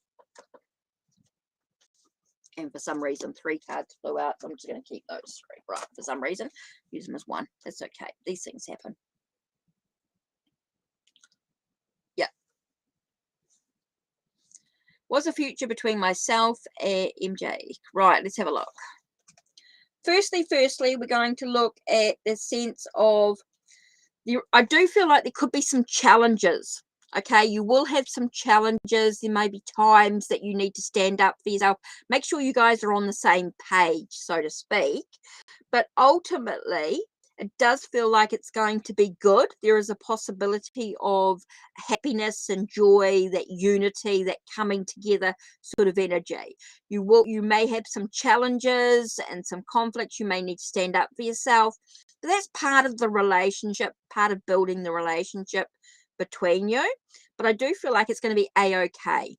S1: And for some reason, 3 cards flew out. So I'm just going to keep those 3. Right, for some reason, use them as 1. That's okay. These things happen. Yeah. What's the future between myself and MJ? Right, let's have a look. Firstly, we're going to look at the sense of, I do feel like there could be some challenges. Okay, you will have some challenges. There may be times that you need to stand up for yourself. Make sure you guys are on the same page, so to speak. But ultimately, it does feel like it's going to be good. There is a possibility of happiness and joy, that unity, that coming together sort of energy. You may have some challenges and some conflicts. You may need to stand up for yourself. But that's part of the relationship, part of building the relationship between you. But I do feel like it's going to be a-okay.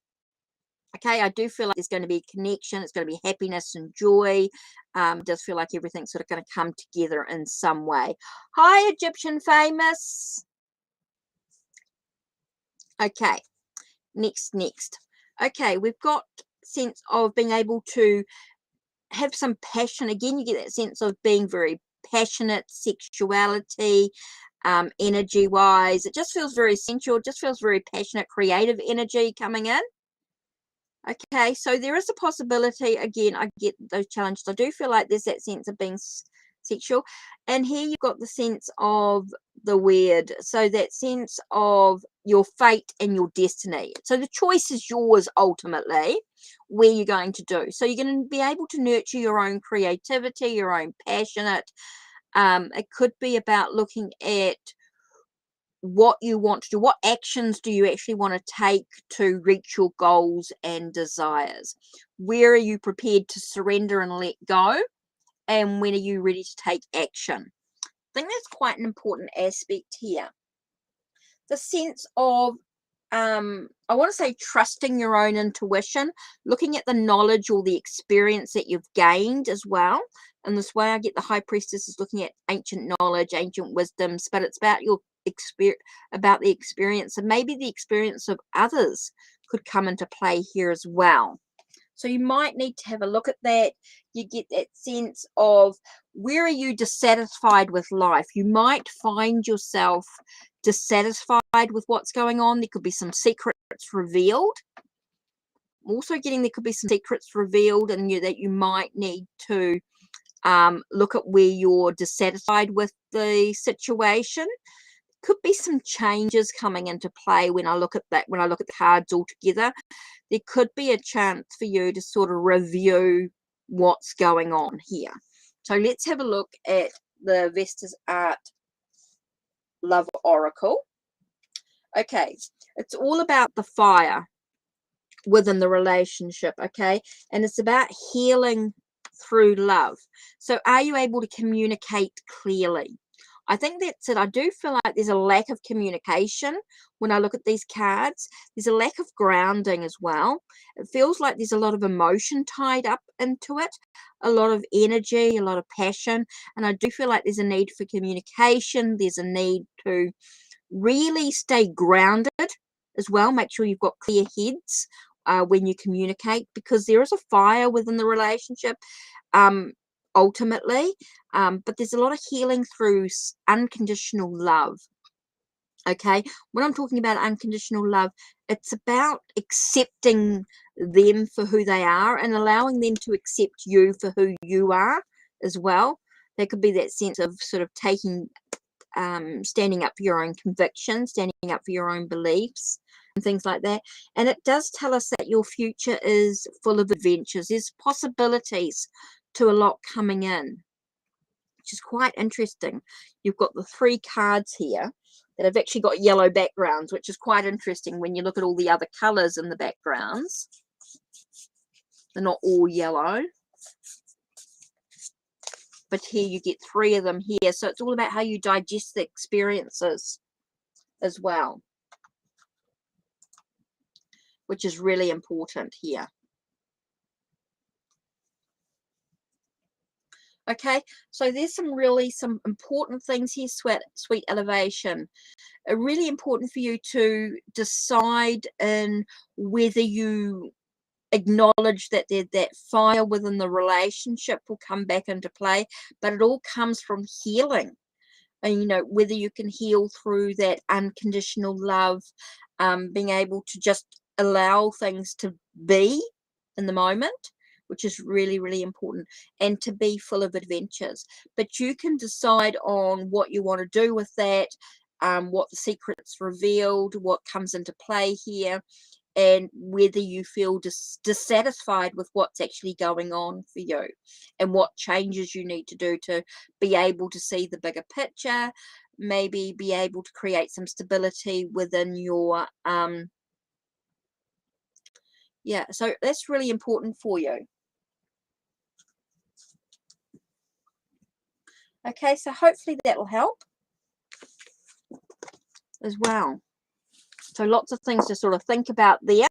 S1: Okay, I do feel like there's going to be connection. It's going to be happiness and joy. It does feel like everything's sort of going to come together in some way. Hi, Egyptian Famous. Okay, next. Okay, we've got sense of being able to have some passion. Again, you get that sense of being very passionate, sexuality, energy wise. It just feels very sensual. It just feels very passionate, creative energy coming in. Okay, so there is a possibility. Again, I get those challenges. I do feel like there's that sense of being sexual, and here you've got the sense of the weird, so that sense of your fate and your destiny. So the choice is yours ultimately, where you're going to do. So you're going to be able to nurture your own creativity, your own passionate. It could be about looking at what you want to do. What actions do you actually want to take to reach your goals and desires? Where are you prepared to surrender and let go? And when are you ready to take action? I think that's quite an important aspect here. The sense of, I want to say, trusting your own intuition, looking at the knowledge or the experience that you've gained as well. And this way I get the High Priestess is looking at ancient knowledge, ancient wisdoms, but it's about your experience, about the experience, and maybe the experience of others could come into play here as well. So you might need to have a look at that. You get that sense of, where are you dissatisfied with life? You might find yourself dissatisfied with what's going on. There could be some secrets revealed. I'm also getting there could be some secrets revealed, and that you might need to look at where you're dissatisfied with the situation. Could be some changes coming into play when I look at that, when I look at the cards all together. There could be a chance for you to sort of review what's going on here. So let's have a look at the Vestas Art Love Oracle. Okay, it's all about the fire within the relationship, okay? And it's about healing through love. So are you able to communicate clearly? I think that's it. I do feel like there's a lack of communication when I look at these cards. There's a lack of grounding as well. It feels like there's a lot of emotion tied up into it, a lot of energy, a lot of passion. And I do feel like there's a need for communication. There's a need to really stay grounded as well. Make sure you've got clear heads when you communicate, because there is a fire within the relationship. Ultimately, but there's a lot of healing through unconditional love. Okay, when I'm talking about unconditional love, it's about accepting them for who they are and allowing them to accept you for who you are as well. There could be that sense of sort of taking standing up for your own convictions, standing up for your own beliefs and things like that. And it does tell us that your future is full of adventures. There's possibilities to a lot coming in, which is quite interesting. You've got the 3 cards here that have actually got yellow backgrounds, which is quite interesting when you look at all the other colors in the backgrounds. They're not all yellow. But here you get 3 of them here. So it's all about how you digest the experiences as well, which is really important here. Okay, so there's some important things here, sweet elevation. Really important for you to decide in whether you acknowledge that that fire within the relationship will come back into play, but it all comes from healing. And you know, whether you can heal through that unconditional love, being able to just allow things to be in the moment, which is really, really important, and to be full of adventures. But you can decide on what you want to do with that, what the secret's revealed, what comes into play here, and whether you feel dissatisfied with what's actually going on for you and what changes you need to do to be able to see the bigger picture, maybe be able to create some stability within your yeah, so that's really important for you. Okay, so hopefully that will help as well. So lots of things to sort of think about there.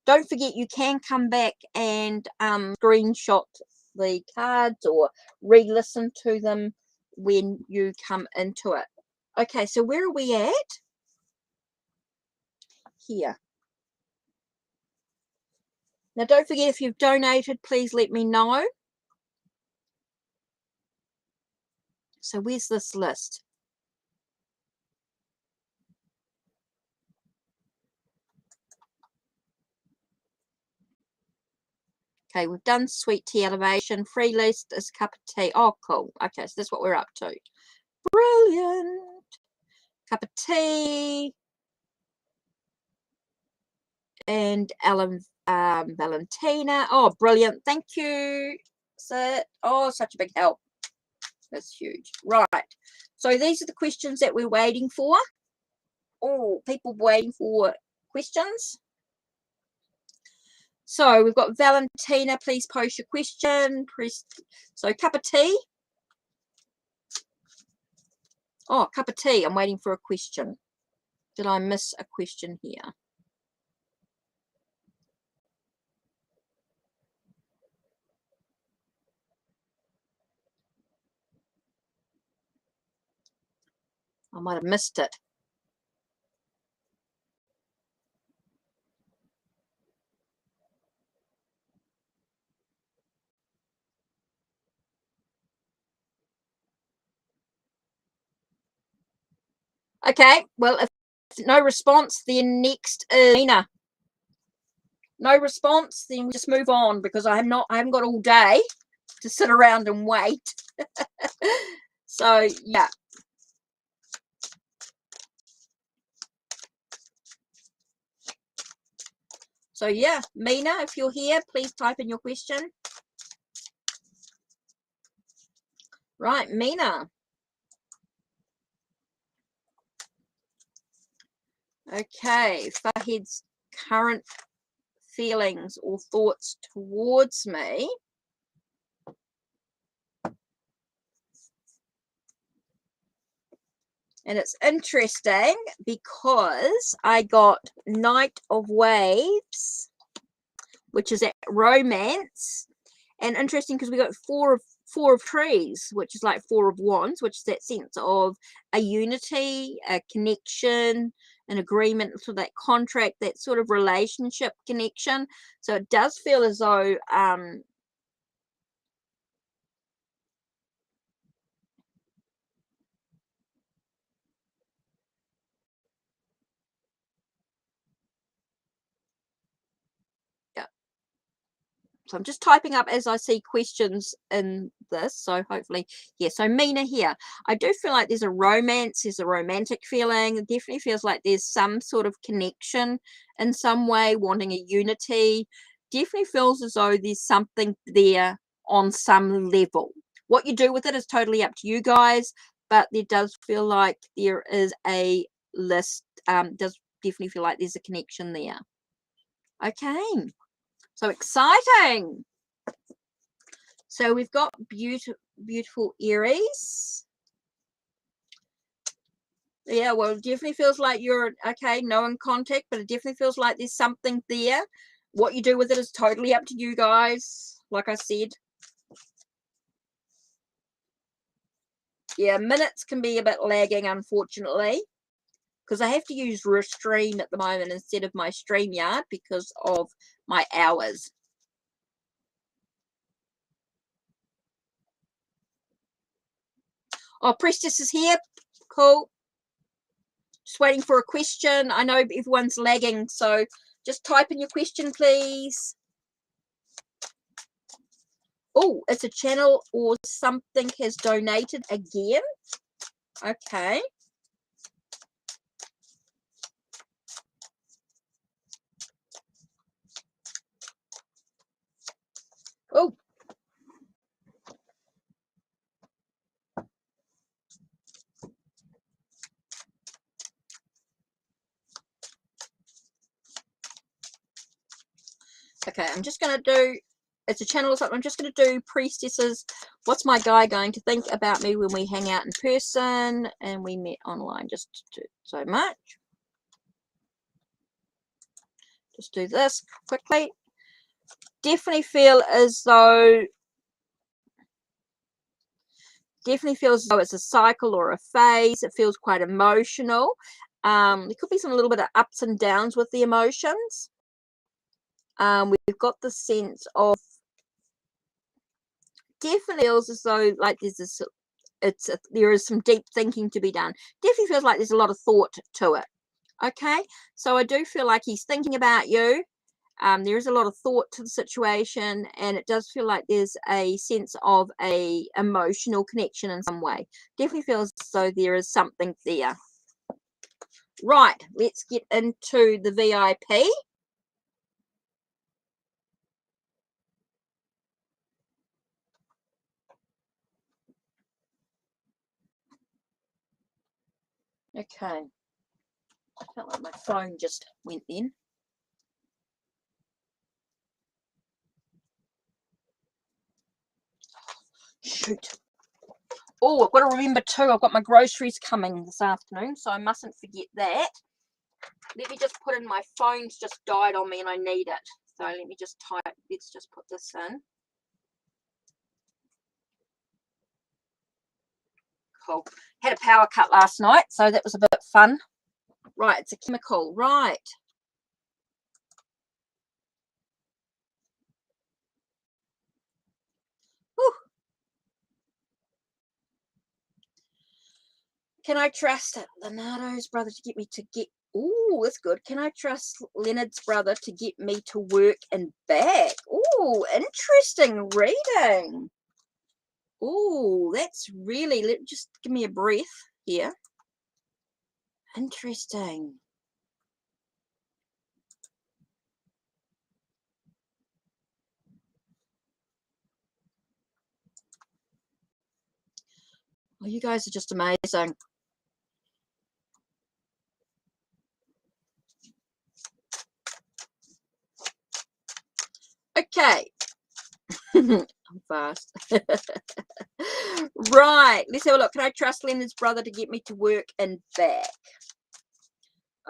S1: Don't forget, you can come back and screenshot the cards or re-listen to them when you come into it. Okay, so where are we at? Here. Now, don't forget, if you've donated, please let me know. So where's this list? Okay, we've done sweet tea elevation. Free list is cup of tea. Oh, cool. Okay, so that's what we're up to. Brilliant. Cup of tea. And Valentina. Oh, brilliant. Thank you. Oh, such a big help. That's huge. Right. So these are the questions that we're waiting for. Oh, people waiting for questions. So we've got Valentina. Please post your question. So cup of tea. Oh, cup of tea. I'm waiting for a question. Did I miss a question here? I might have missed it. Okay, well, if no response, then next is Nina. No response, then we just move on, because I haven't got all day to sit around and wait. So yeah. So yeah, Mina, if you're here, please type in your question. Right, Mina. Okay, Fahid's current feelings or thoughts towards me. And it's interesting because I got Knight of Waves, which is at romance, and interesting because we got four of trees, which is like Four of Wands, which is that sense of a unity, a connection, an agreement for that contract, that sort of relationship connection. So it does feel as though so I'm just typing up as I see questions in this. So hopefully, yeah. So Mina here, I do feel like there's a romance, there's a romantic feeling. It definitely feels like there's some sort of connection in some way, wanting a unity. Definitely feels as though there's something there on some level. What you do with it is totally up to you guys, but there does feel like there is a list. Does definitely feel like there's a connection there. Okay. So exciting. So we've got beautiful Aries. Yeah, well, it definitely feels like you're, okay, no in contact, but it definitely feels like there's something there. What you do with it is totally up to you guys, like I said. Yeah, minutes can be a bit lagging, unfortunately, because I have to use Restream at the moment instead of my StreamYard because of my hours. Oh, Priestess is here. Cool. Just waiting for a question. I know everyone's lagging, so just type in your question, please. Oh, it's a channel or something has donated again. Okay. Oh. Okay, I'm just going to do, it's a channel or something. I'm just going to do priestesses. What's my guy going to think about me when we hang out in person and we met online? Just do so much. Just do this quickly. Definitely feel as though it's a cycle or a phase. It feels quite emotional. There could be some little bit of ups and downs with the emotions. We've got the sense of definitely feels as though like there's this, there is some deep thinking to be done. Definitely feels like there's a lot of thought to it. Okay, so I do feel like he's thinking about you. There is a lot of thought to the situation, and it does feel like there's a sense of a emotional connection in some way. Definitely feels as though there is something there. Right, let's get into the VIP. Okay. I felt like my phone just went then. Shoot. Oh, I've got to remember too, I've got my groceries coming this afternoon, so I mustn't forget that. Let me just put in, my phone's just died on me and I need it. So let me just type, let's just put this in. Cool. Had a power cut last night, so that was a bit fun. Right, it's a chemical. Right. Whew. Can I trust Leonardo's brother to get me to get... Ooh, that's good. Can I trust Leonard's brother to get me to work and back? Ooh, interesting reading. Ooh, that's really... Just give me a breath here. Interesting. Oh, you guys are just amazing. Okay. I'm fast. Right, let's have a look. Can I trust Leonard's brother to get me to work and back?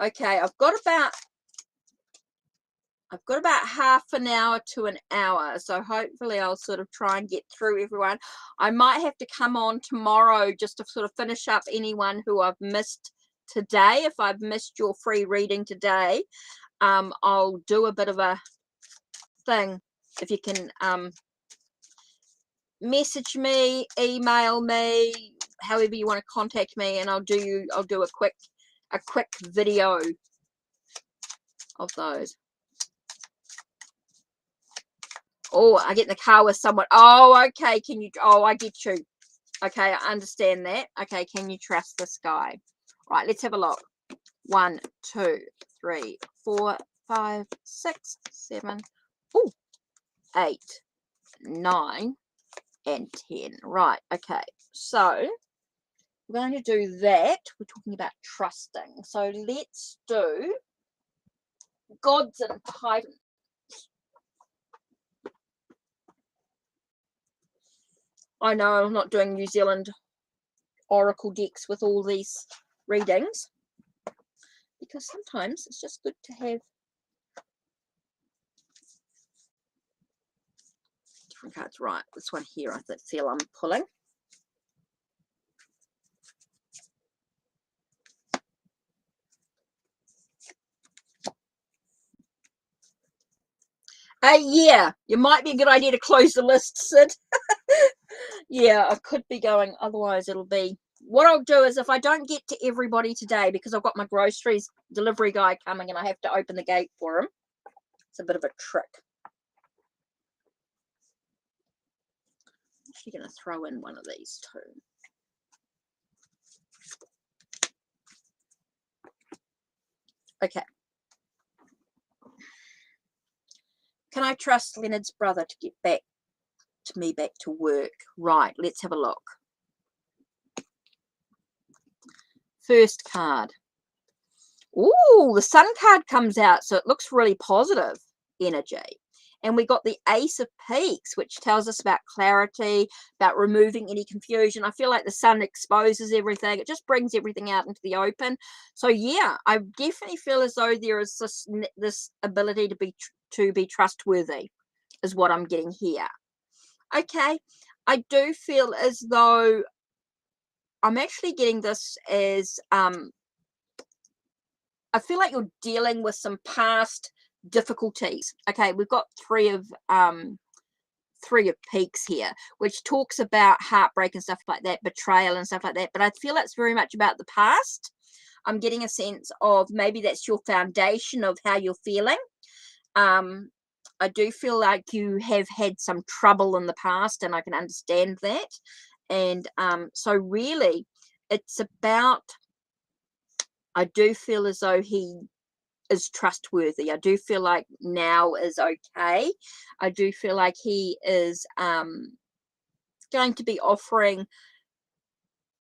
S1: Okay, I've got about half an hour to an hour, so hopefully I'll sort of try and get through everyone. I might have to come on tomorrow just to sort of finish up anyone who I've missed today. If I've missed your free reading today, I'll do a bit of a thing. If you can message me, email me, however you want to contact me, and I'll do a quick video of those. Oh, I get in the car with someone. Oh, okay. Can you? Oh, I get you. Okay, I understand that. Okay, can you trust this guy? Right, let's have a look. 1, 2, 3, 4, 5, 6, 7, 8, 9, and 10. Right, okay. So we're going to do that. We're talking about trusting. So let's do gods and titans. I know I'm not doing New Zealand oracle decks with all these readings, because sometimes it's just good to have different cards. Right, this one here I feel I'm pulling. Yeah, it might be a good idea to close the list, Sid. Yeah, I could be going, otherwise it'll be, what I'll do is if I don't get to everybody today, because I've got my groceries delivery guy coming and I have to open the gate for him. It's a bit of a trick. I'm actually going to throw in one of these too. Okay. Can I trust Leonard's brother to get back to work? Right, let's have a look. First card. Ooh, the Sun card comes out, so it looks really positive energy. And we got the Ace of Peaks, which tells us about clarity, about removing any confusion. I feel like the Sun exposes everything. It just brings everything out into the open. So yeah, I definitely feel as though there is this ability to be trustworthy, is what I'm getting here. Okay, I do feel as though I'm actually getting this as I feel like you're dealing with some past difficulties. Okay, we've got three of peaks here, which talks about heartbreak and stuff like that, betrayal and stuff like that. But I feel it's very much about the past. I'm getting a sense of maybe that's your foundation of how you're feeling. I do feel like you have had some trouble in the past, and I can understand that. And so really, it's about, I do feel as though he is trustworthy. I do feel like now is okay. I do feel like he is going to be offering,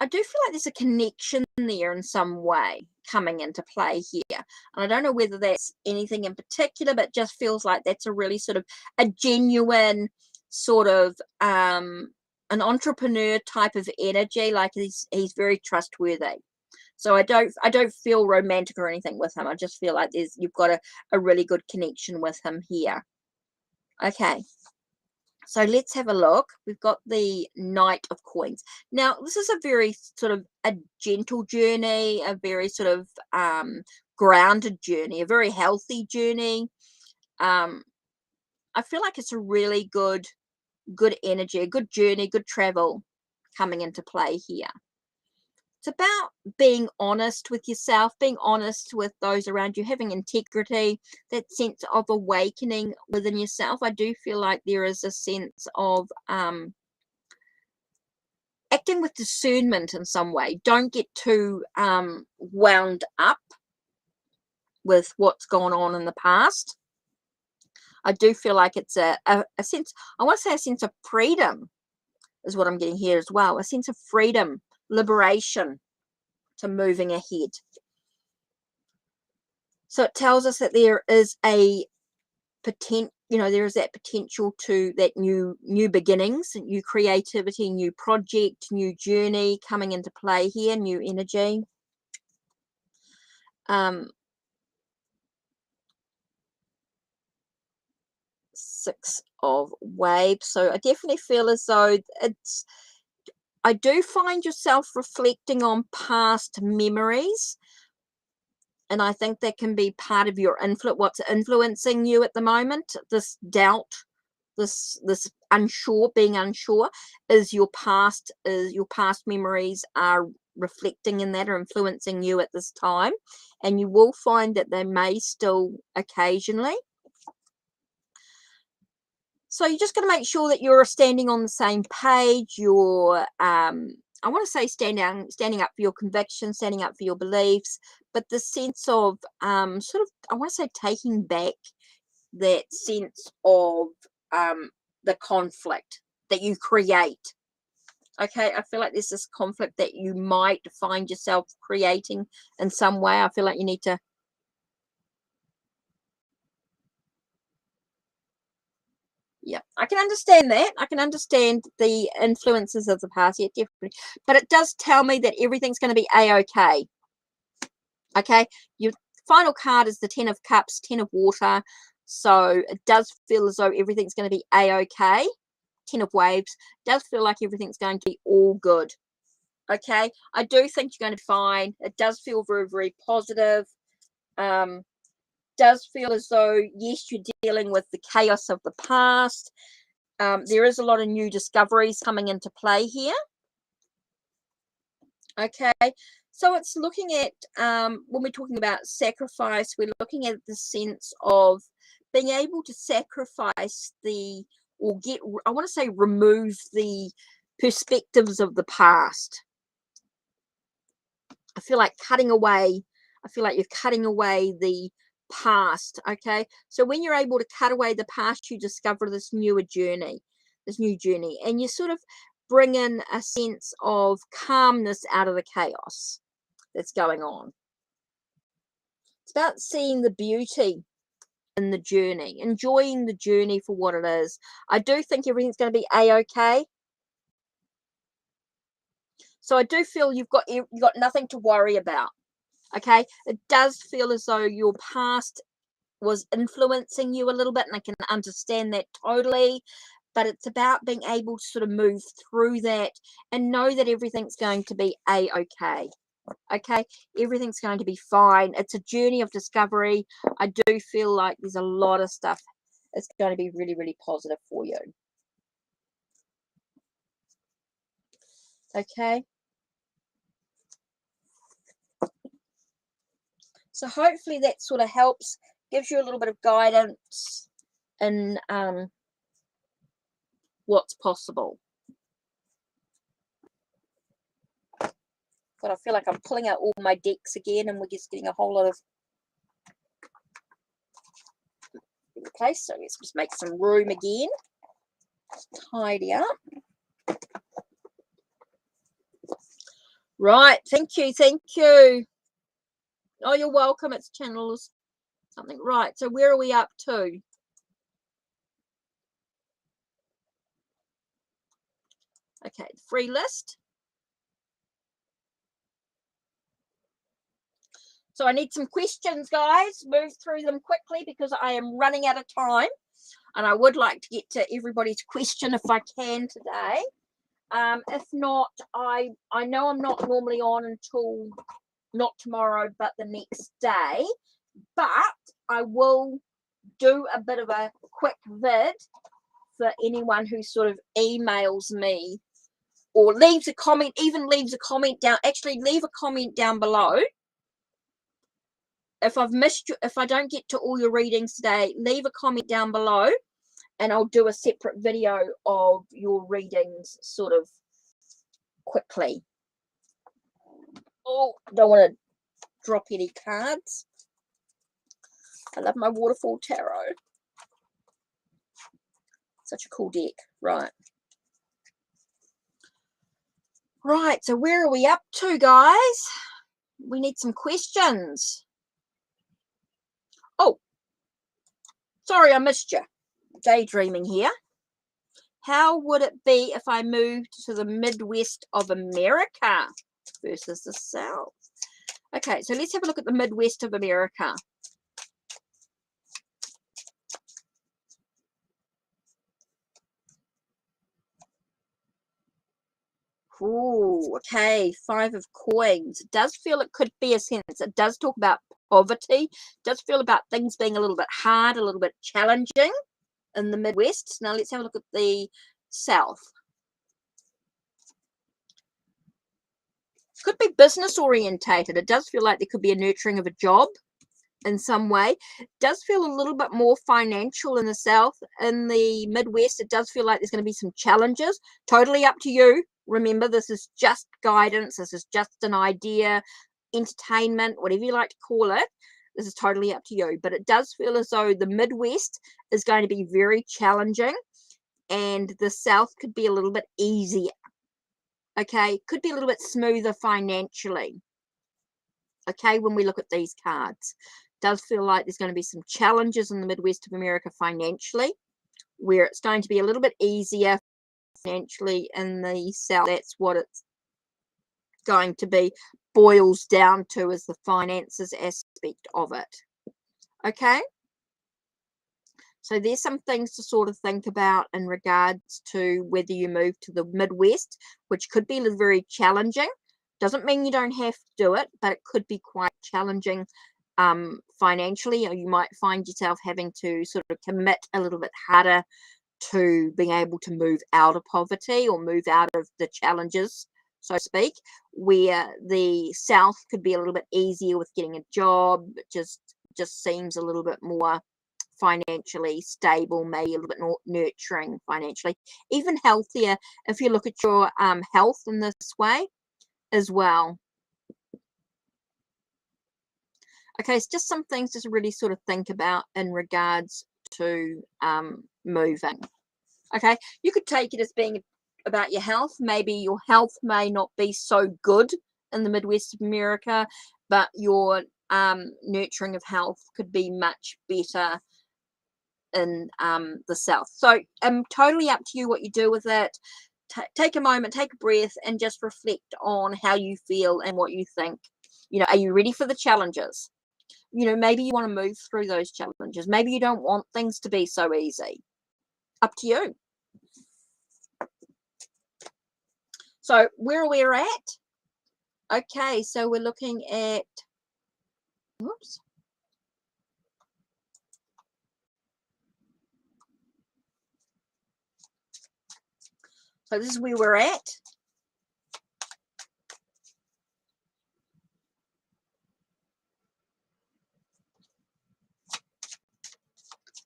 S1: I do feel like there's a connection there in some way coming into play here. And I don't know whether that's anything in particular, but just feels like that's a really sort of a genuine sort of an entrepreneur type of energy. Like he's very trustworthy. So I don't feel romantic or anything with him. I just feel like you've got a really good connection with him here. Okay. So let's have a look. We've got the Knight of Coins. Now, this is a very sort of a gentle journey, a very sort of grounded journey, a very healthy journey. I feel like it's a really good energy, a good journey, good travel coming into play here. It's about being honest with yourself, being honest with those around you, having integrity, that sense of awakening within yourself. I do feel like there is a sense of acting with discernment in some way. Don't get too wound up with what's gone on in the past. I do feel like it's a sense, I want to say a sense of freedom is what I'm getting here as well. A sense of freedom, liberation, to moving ahead. So it tells us that there is a you know, there is that potential to that new beginnings, new creativity, new project, new journey coming into play here, new energy. Six of Waves. So I definitely feel as though I do find yourself reflecting on past memories. And I think that can be part of your influence, what's influencing you at the moment. This doubt, this being unsure, is your past memories are reflecting in that or influencing you at this time. And you will find that they may still occasionally. So you're just going to make sure that you're standing on the same page. You're, I want to say standing up for your convictions, standing up for your beliefs, but the sense of sort of, I want to say taking back that sense of the conflict that you create. Okay, I feel like there's this conflict that you might find yourself creating in some way. I feel like you need to, yeah, I can understand that. I can understand the influences of the past, yeah, definitely. But it does tell me that everything's going to be a-okay. Okay, your final card is the 10 of Cups, 10 of Water. So it does feel as though everything's going to be a-okay. 10 of Waves does feel like everything's going to be all good. Okay, I do think you're going to be fine. It does feel very, very positive. Does feel as though, yes, you're dealing with the chaos of the past. There is a lot of new discoveries coming into play here. Okay, so it's looking at, when we're talking about sacrifice, we're looking at the sense of being able to sacrifice or get, I want to say remove the perspectives of the past. I feel like you're cutting away the past. Okay, so when you're able to cut away the past, you discover this new journey, and you sort of bring in a sense of calmness out of the chaos that's going on. It's about seeing the beauty in the journey, enjoying the journey for what it is. I do think everything's going to be a-okay. So I do feel you've got nothing to worry about. Okay, it does feel as though your past was influencing you a little bit, and I can understand that totally, but it's about being able to sort of move through that and know that everything's going to be a-okay. Okay, everything's going to be fine. It's a journey of discovery. I do feel like there's a lot of stuff that's going to be really, really positive for you. Okay, so hopefully that sort of helps, gives you a little bit of guidance in what's possible. But I feel like I'm pulling out all my decks again, and we're just getting a whole lot of place. So let's just make some room again. Just tidy up. Right, thank you. Oh, you're welcome. It's channels something. Right, so where are we up to? Okay, free list. So I need some questions, guys. Move through them quickly because I am running out of time, and I would like to get to everybody's question if I can today. If not, I know I'm not normally on until not tomorrow, but the next day. But I will do a bit of a quick vid for anyone who sort of emails me or leaves a comment, down. Actually, leave a comment down below. If I've missed you, if I don't get to all your readings today, leave a comment down below, and I'll do a separate video of your readings sort of quickly. Oh, don't want to drop any cards. I love my Waterfall Tarot. Such a cool deck. Right. Right, so where are we up to, guys? We need some questions. Oh, sorry, I missed you. daydreaming here. How would it be if I moved to the Midwest of America versus the South? Okay, so let's have a look at the Midwest of America. Ooh, okay, 5 of coins. It does feel it could be a sense. It does talk about poverty. It does feel about things being a little bit hard, a little bit challenging in the Midwest. Now let's have a look at the South. Could be business orientated. It does feel like there could be a nurturing of a job in some way. It does feel a little bit more financial in the South. In the Midwest, it does feel like there's going to be some challenges. Totally up to you. Remember, this is just guidance. This is just an idea, entertainment, whatever you like to call it. This is totally up to you. But it does feel as though the Midwest is going to be very challenging and the South could be a little bit easier. Okay, could be a little bit smoother financially. Okay, when we look at these cards, it does feel like there's going to be some challenges in the Midwest of America financially, where it's going to be a little bit easier financially in the South. That's what it's going to be, boils down to, is the finances aspect of it. Okay, so there's some things to sort of think about in regards to whether you move to the Midwest, which could be very challenging. Doesn't mean you don't have to do it, but it could be quite challenging financially, or you might find yourself having to sort of commit a little bit harder to being able to move out of poverty or move out of the challenges, so to speak, where the South could be a little bit easier with getting a job. It just seems a little bit more financially stable, maybe a little bit more nurturing financially, even healthier if you look at your health in this way as well. Okay, it's just some things to really sort of think about in regards to moving. Okay, you could take it as being about your health. Maybe your health may not be so good in the Midwest of America, but your nurturing of health could be much better in the South. So totally up to you what you do with it. Take a moment, take a breath, and just reflect on how you feel and what you think. You know, are you ready for the challenges? You know, maybe you want to move through those challenges. Maybe you don't want things to be so easy. Up to you. So where we're at. Okay, so we're looking at, whoops. So this is where we're at.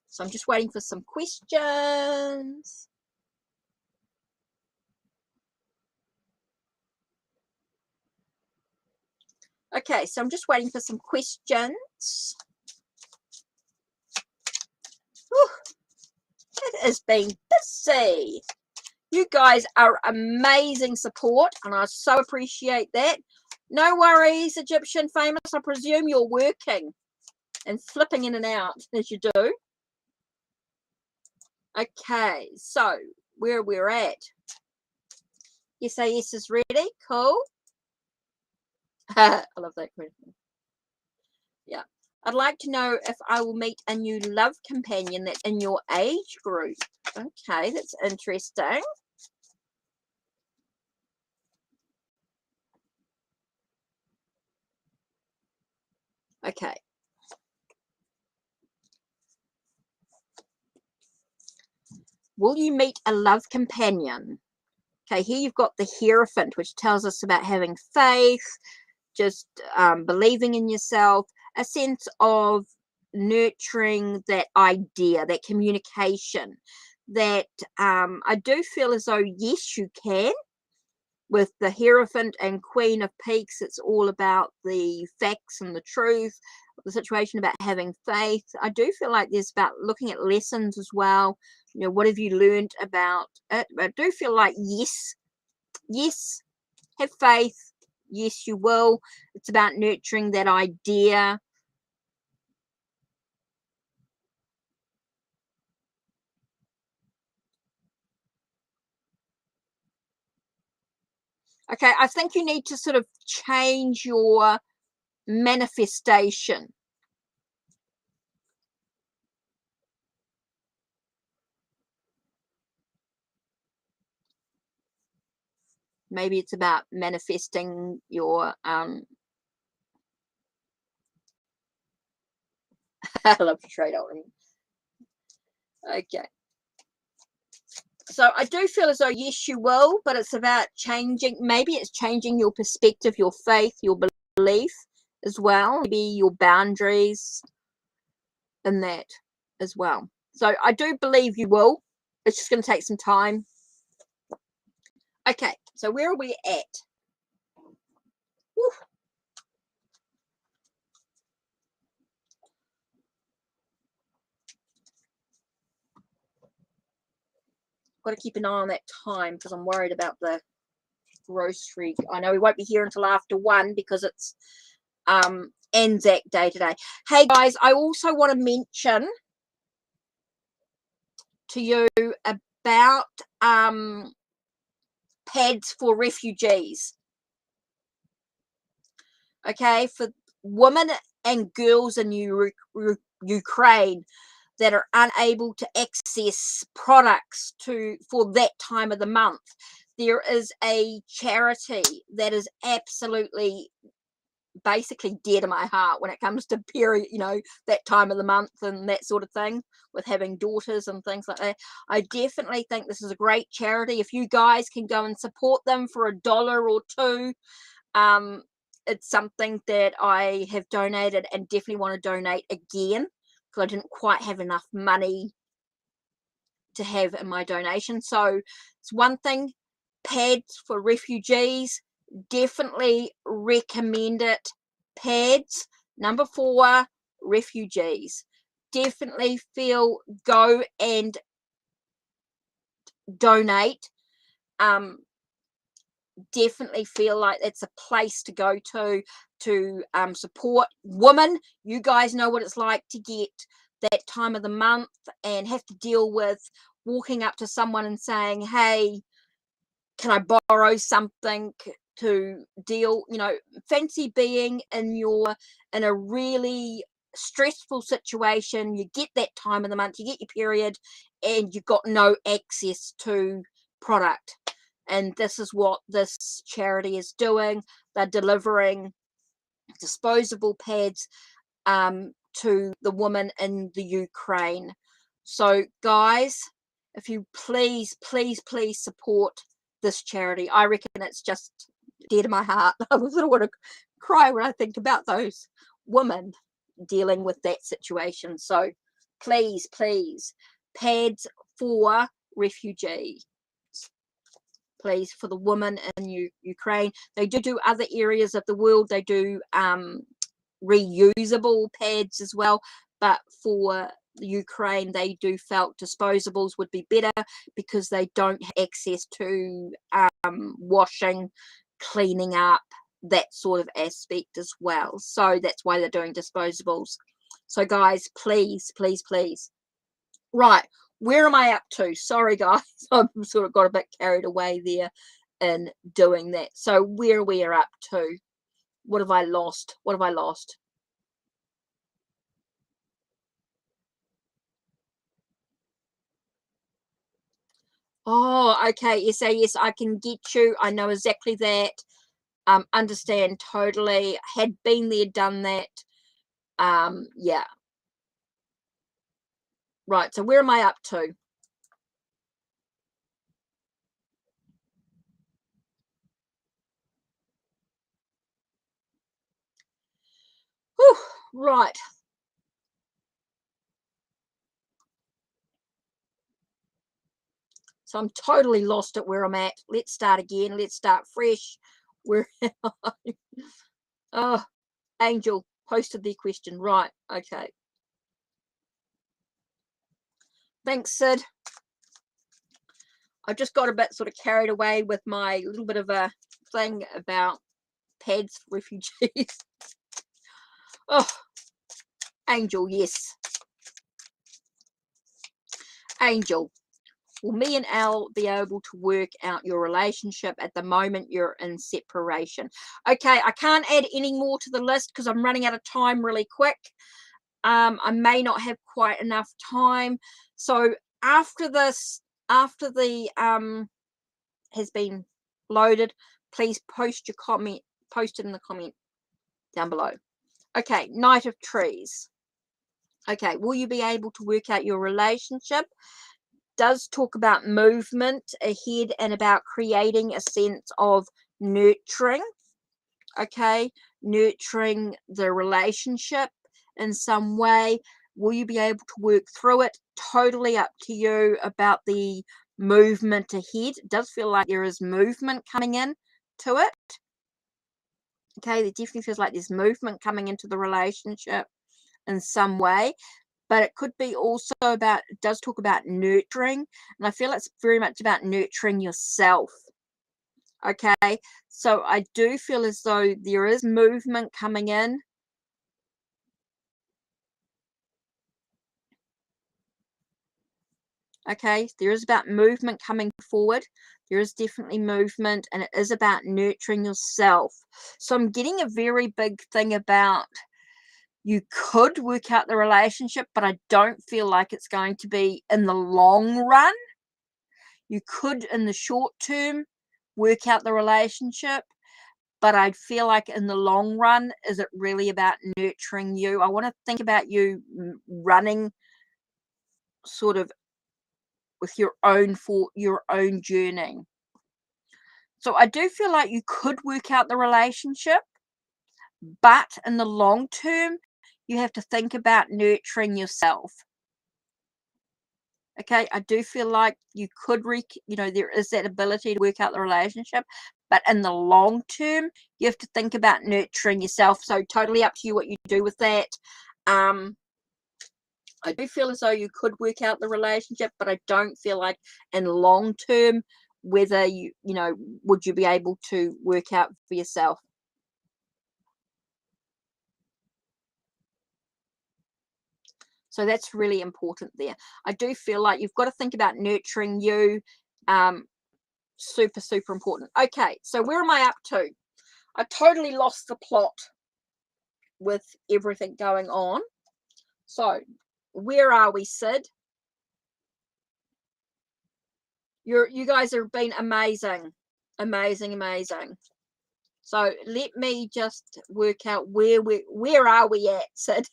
S1: So I'm just waiting for some questions. Okay, so I'm just waiting for some questions. Whew, it has been busy. You guys are amazing support, and I so appreciate that. No worries, Egyptian Famous. I presume you're working and flipping in and out as you do. Okay, so where we're at. You say yes is ready. Cool. I love that question. Yeah. I'd like to know if I will meet a new love companion that's in your age group. Okay, that's interesting. Okay. Will you meet a love companion? Okay, here you've got the Hierophant, which tells us about having faith, just believing in yourself, a sense of nurturing that idea, that communication, that I do feel as though, yes, you can. With the Hierophant and Queen of Peaks, it's all about the facts and the truth, the situation about having faith. I do feel like there's about looking at lessons as well. You know, what have you learned about it? I do feel like, yes, have faith. Yes, you will. It's about nurturing that idea. Okay, I think you need to sort of change your manifestation. Maybe it's about manifesting your I love to trade on. Okay. So I do feel as though, yes, you will, but it's about changing. Maybe it's changing your perspective, your faith, your belief as well. Maybe your boundaries in that as well. So I do believe you will. It's just going to take some time. Okay, so where are we at? Woo. Got to keep an eye on that time because I'm worried about the grocery. I know we won't be here until after 1 because it's Anzac Day today. Hey guys, I also want to mention to you about pads for refugees. Okay, for women and girls in Ukraine that are unable to access products for that time of the month. There is a charity that is absolutely basically dear to my heart when it comes to period, that time of the month and that sort of thing, with having daughters and things like that. I definitely think this is a great charity. If you guys can go and support them for $1 or $2, it's something that I have donated and definitely want to donate again, because I didn't quite have enough money to have in my donation. So it's one thing. Pads for refugees, definitely recommend it. Pads. Number 4, refugees. Definitely go and donate. Definitely feel like it's a place to go to support women. You guys know what it's like to get that time of the month and have to deal with walking up to someone and saying, hey, can I borrow something to deal, fancy being in a really stressful situation. You get that time of the month, you get your period, and you've got no access to product. And this is what this charity is doing. They're delivering disposable pads to the women in the Ukraine. So guys, if you please support this charity. I reckon it's just dear to my heart. I sort of want to cry when I think about those women dealing with that situation. So please, pads for refugees. Please, for the women in Ukraine. They do other areas of the world. They do reusable pads as well, but for Ukraine, they do felt disposables would be better because they don't have access to washing, cleaning up, that sort of aspect as well. So that's why they're doing disposables. So guys, please. Right, where am I up to? Sorry guys, I've sort of got a bit carried away there in doing that. So where we are up to? What have I lost? Oh, okay. Yes, I can get you. I know exactly that. Understand totally. Had been there, done that. Yeah. Right. So where am I up to? Whew, right. So I'm totally lost at where I'm at. Let's start again. Let's start fresh. Where oh, Angel posted the question. Right. Okay. Thanks, Sid. I just got a bit sort of carried away with my little bit of a thing about pads for refugees. Oh, Angel, yes. Angel. Will me and Al be able to work out your relationship? At the moment, you're in separation. Okay, I can't add any more to the list because I'm running out of time really quick. I may not have quite enough time. So after this, after the has been loaded, please post your comment, post it in the comment down below. Okay, Knight of Trees. Okay, will you be able to work out your relationship? Does talk about movement ahead and about creating a sense of nurturing. Okay, nurturing the relationship in some way. Will you be able to work through it? Totally up to you about the movement ahead. It does feel like there is movement coming in to it. Okay, it definitely feels like there's movement coming into the relationship in some way. But it could be also about, it does talk about nurturing. And I feel it's very much about nurturing yourself. Okay, so I do feel as though there is movement coming in. Okay, there is about movement coming forward. There is definitely movement, and it is about nurturing yourself. So I'm getting a very big thing about you could work out the relationship, but I don't feel like it's going to be in the long run. You could, in the short term, work out the relationship, but I feel like in the long run, is it really about nurturing you? I want to think about you running sort of with your own journey. So I do feel like you could work out the relationship, but in the long term, you have to think about nurturing yourself. Okay, I do feel like you could, there is that ability to work out the relationship, but in the long term, you have to think about nurturing yourself. So totally up to you what you do with that. I do feel as though you could work out the relationship, but I don't feel like in long term, whether would you be able to work out for yourself. So that's really important there. I do feel like you've got to think about nurturing you. Super, super important. Okay, so where am I up to? I totally lost the plot with everything going on. So where are we, Sid? You guys have been amazing. Amazing. So let me just work out where are we at, Sid?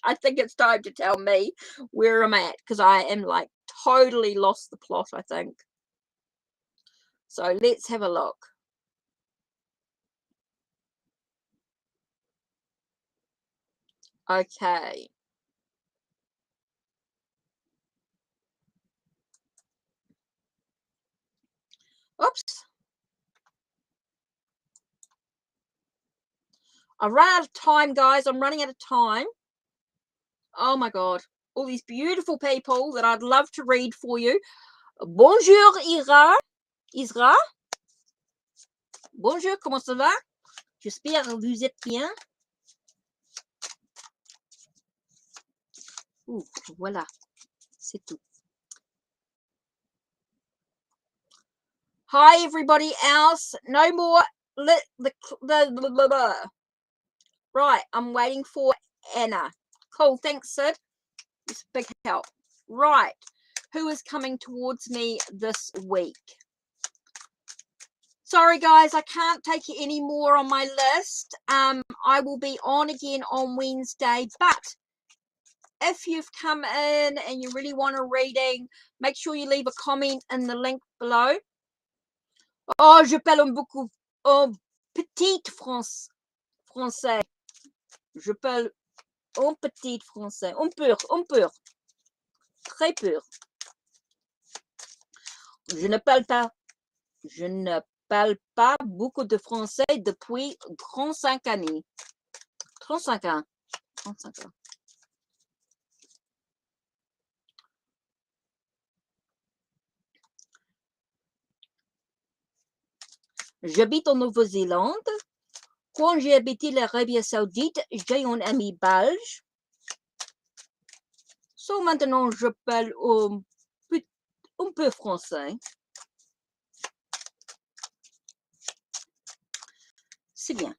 S1: I think it's time to tell me where I'm at, because I am like totally lost the plot, I think. So let's have a look. Okay. Oops. I ran out of time, guys. I'm running out of time. Oh my God. All these beautiful people that I'd love to read for you. Bonjour, Isra. Bonjour, comment ça va? J'espère que vous êtes bien. Ouh, voilà. C'est tout. Hi, everybody else. No more. Right, I'm waiting for Anna. Cool, thanks, Sid. It's a big help. Right, who is coming towards me this week? Sorry, guys, I can't take any more on my list. I will be on again on Wednesday, but if you've come in and you really want a reading, make sure you leave a comment in the link below. Oh, je parle beaucoup en petit français. Je parle en petit français. Un peu. Très peu. Je ne parle pas beaucoup de français depuis 35 années. 35 ans. 35 ans. J'habite en Nouvelle-Zélande. Quand j'ai habité l'Arabie Saoudite, j'ai un ami belge. So maintenant, je parle un un peu français. C'est bien.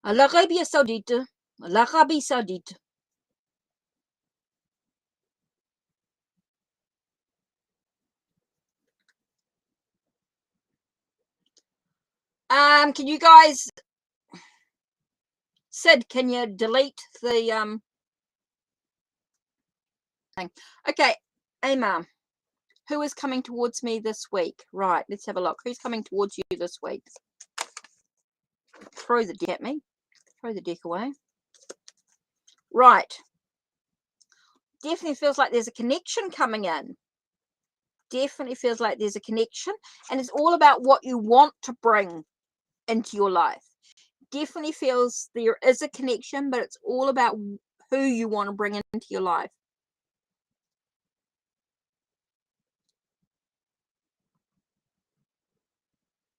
S1: L'Arabie Saoudite. L'Arabie Saoudite. Can you guys, Sid, can you delete the thing? Okay, Emma, who is coming towards me this week? Right, let's have a look. Who's coming towards you this week? Throw the deck at me. Throw the deck away. Right. Definitely feels like there's a connection coming in. Definitely feels like there's a connection, and it's all about what you want to bring into your life. Definitely feels there is a connection, but it's all about who you want to bring into your life.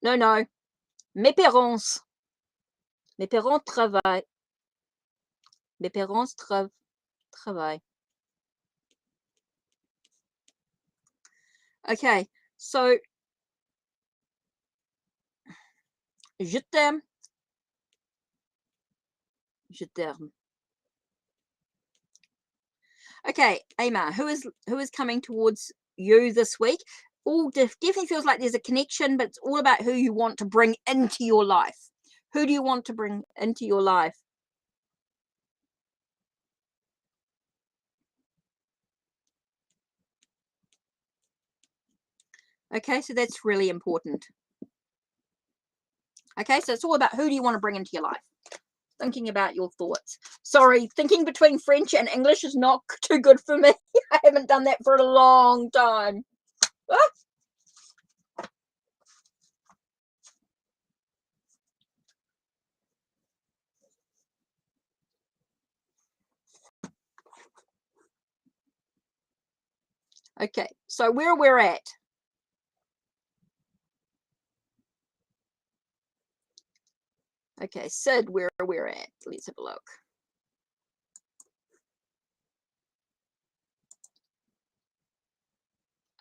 S1: No. Mes parents travaillent. Mes parents travaillent. Okay, so je t'aime. Je t'aime. Okay, Emma, who is coming towards you this week? All definitely feels like there's a connection, but it's all about who you want to bring into your life. Who do you want to bring into your life? Okay, so that's really important. Okay, so it's all about who do you want to bring into your life. Thinking about your thoughts. Sorry, thinking between French and English is not too good for me. I haven't done that for a long time. Ah! Okay, so where we're at. Okay, Sid, where we're at. Let's have a look.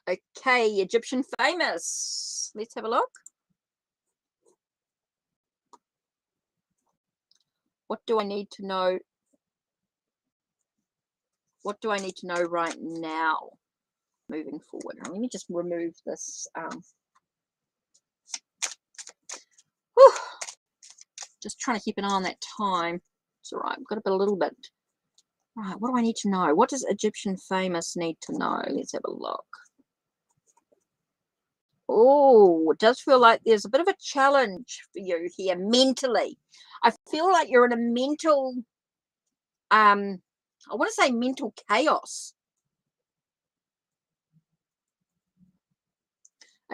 S1: Okay, Egyptian famous. Let's have a look. What do I need to know? What do I need to know right now? Moving forward. Let me just remove this. Just trying to keep an eye on that time. It's all right. I've got a little bit. Right, what do I need to know? What does Egyptian famous need to know? Let's have a look. Oh, it does feel like there's a bit of a challenge for you here mentally. I feel like you're in a mental, I want to say mental chaos.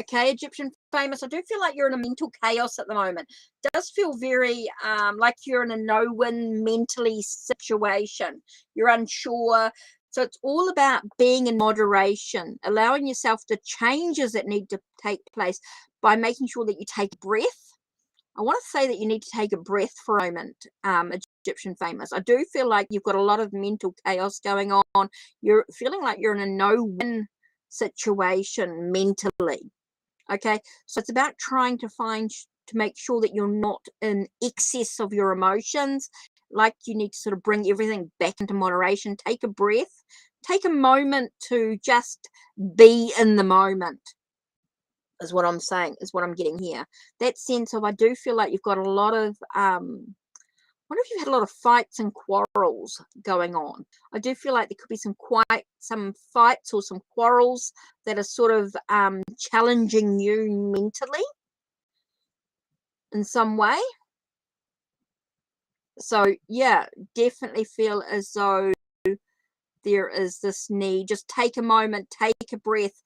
S1: Okay, Egyptian famous. I do feel like you're in a mental chaos at the moment. It does feel very like you're in a no-win mentally situation. You're unsure. So it's all about being in moderation, allowing yourself the changes that need to take place by making sure that you take a breath. I want to say that you need to take a breath for a moment, Egyptian famous. I do feel like you've got a lot of mental chaos going on. You're feeling like you're in a no-win situation mentally. Okay, so it's about trying to make sure that you're not in excess of your emotions. Like you need to sort of bring everything back into moderation. Take a breath, take a moment to just be in the moment, is what I'm saying, is what I'm getting here. That sense of, I do feel like you've got a lot of I wonder if you've had a lot of fights and quarrels going on. I do feel like there could be some fights or some quarrels that are sort of challenging you mentally in some way. So yeah, definitely feel as though there is this need. Just take a moment, take a breath,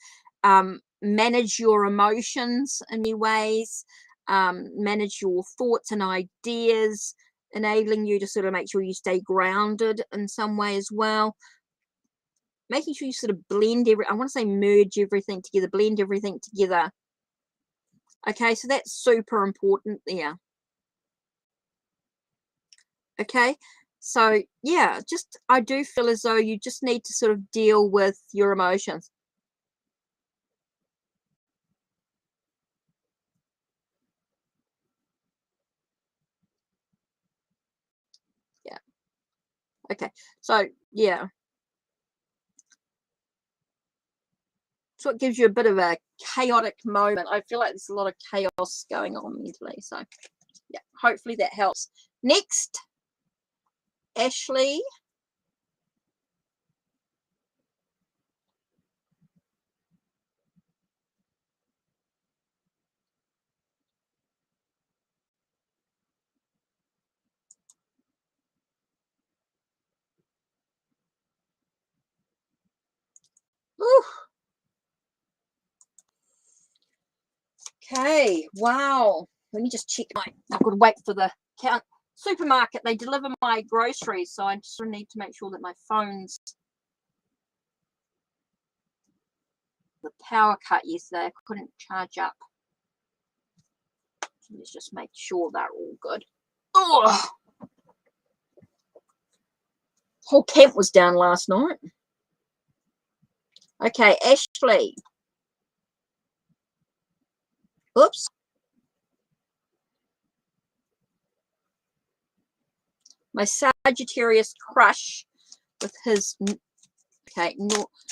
S1: manage your emotions in many ways, manage your thoughts and ideas, enabling you to sort of make sure you stay grounded in some way as well. Making sure you sort of blend I want to say merge everything together, blend everything together. Okay, so that's super important there. Okay, so yeah, just I do feel as though you just need to sort of deal with your emotions. Yeah. Okay. So yeah, so it gives you a bit of a chaotic moment. I feel like there's a lot of chaos going on mentally. So yeah, hopefully that helps. Next, Ashley. Ooh, okay, wow. Let me just check I've got to wait for the count supermarket. They deliver my groceries, so I just need to make sure that my phone's the power cut yesterday. I couldn't charge up. So let's just make sure they're all good. Oh, whole camp was down last night. Okay, Ashley. Oops. My Sagittarius crush with his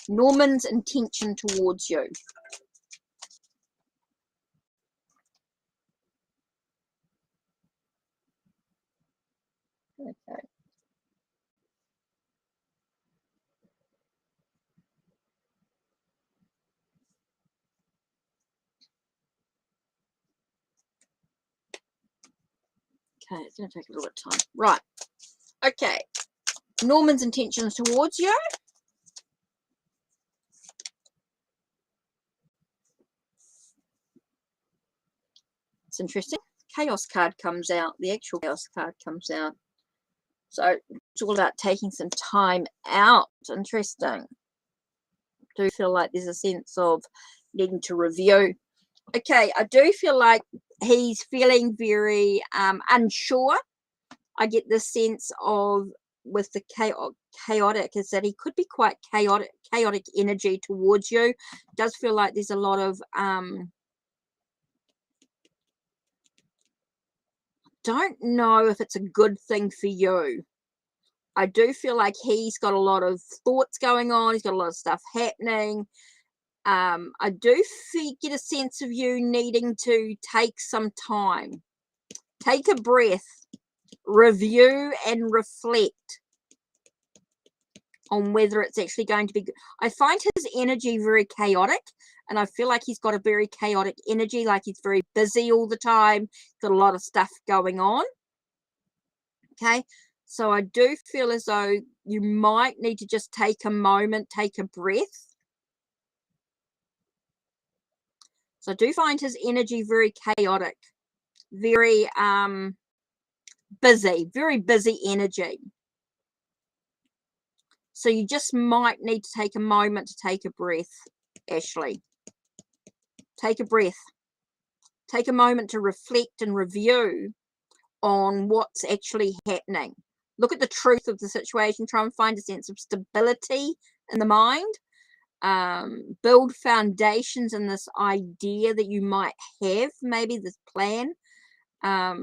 S1: Norman's intention towards you. Okay. Okay, it's going to take a little bit of time. Right. Okay. Norman's intentions towards you. It's interesting. Chaos card comes out. The actual chaos card comes out. So it's all about taking some time out. Interesting. I do feel like there's a sense of needing to review. Okay, I do feel like he's feeling very unsure. I get the sense of with the chaotic is that he could be quite chaotic energy towards you. It does feel like there's a lot of don't know if it's a good thing for you. I do feel like he's got a lot of thoughts going on. He's got a lot of stuff happening. I do get a sense of you needing to take some time, take a breath, review and reflect on whether it's actually going to be good. I find his energy very chaotic, and I feel like he's got a very chaotic energy, like he's very busy all the time, got a lot of stuff going on. Okay, so I do feel as though you might need to just take a moment, take a breath. So I do find his energy very chaotic, very busy, very busy energy. So you just might need to take a moment to take a breath, Ashley. Take a breath. Take a moment to reflect and review on what's actually happening. Look at the truth of the situation. Try and find a sense of stability in the mind. Build foundations in this idea that you might have, maybe this plan. I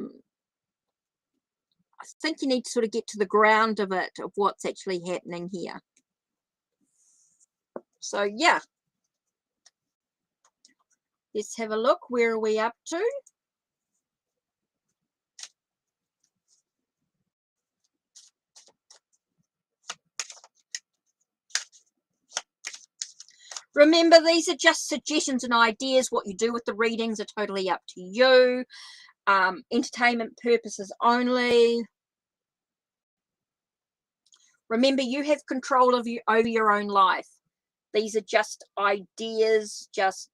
S1: think you need to sort of get to the ground of it, of what's actually happening here. So yeah, let's have a look. Where are we up to? Remember, these are just suggestions and ideas. What you do with the readings are totally up to you. Entertainment purposes only. Remember, you have control of over your own life. These are just ideas, just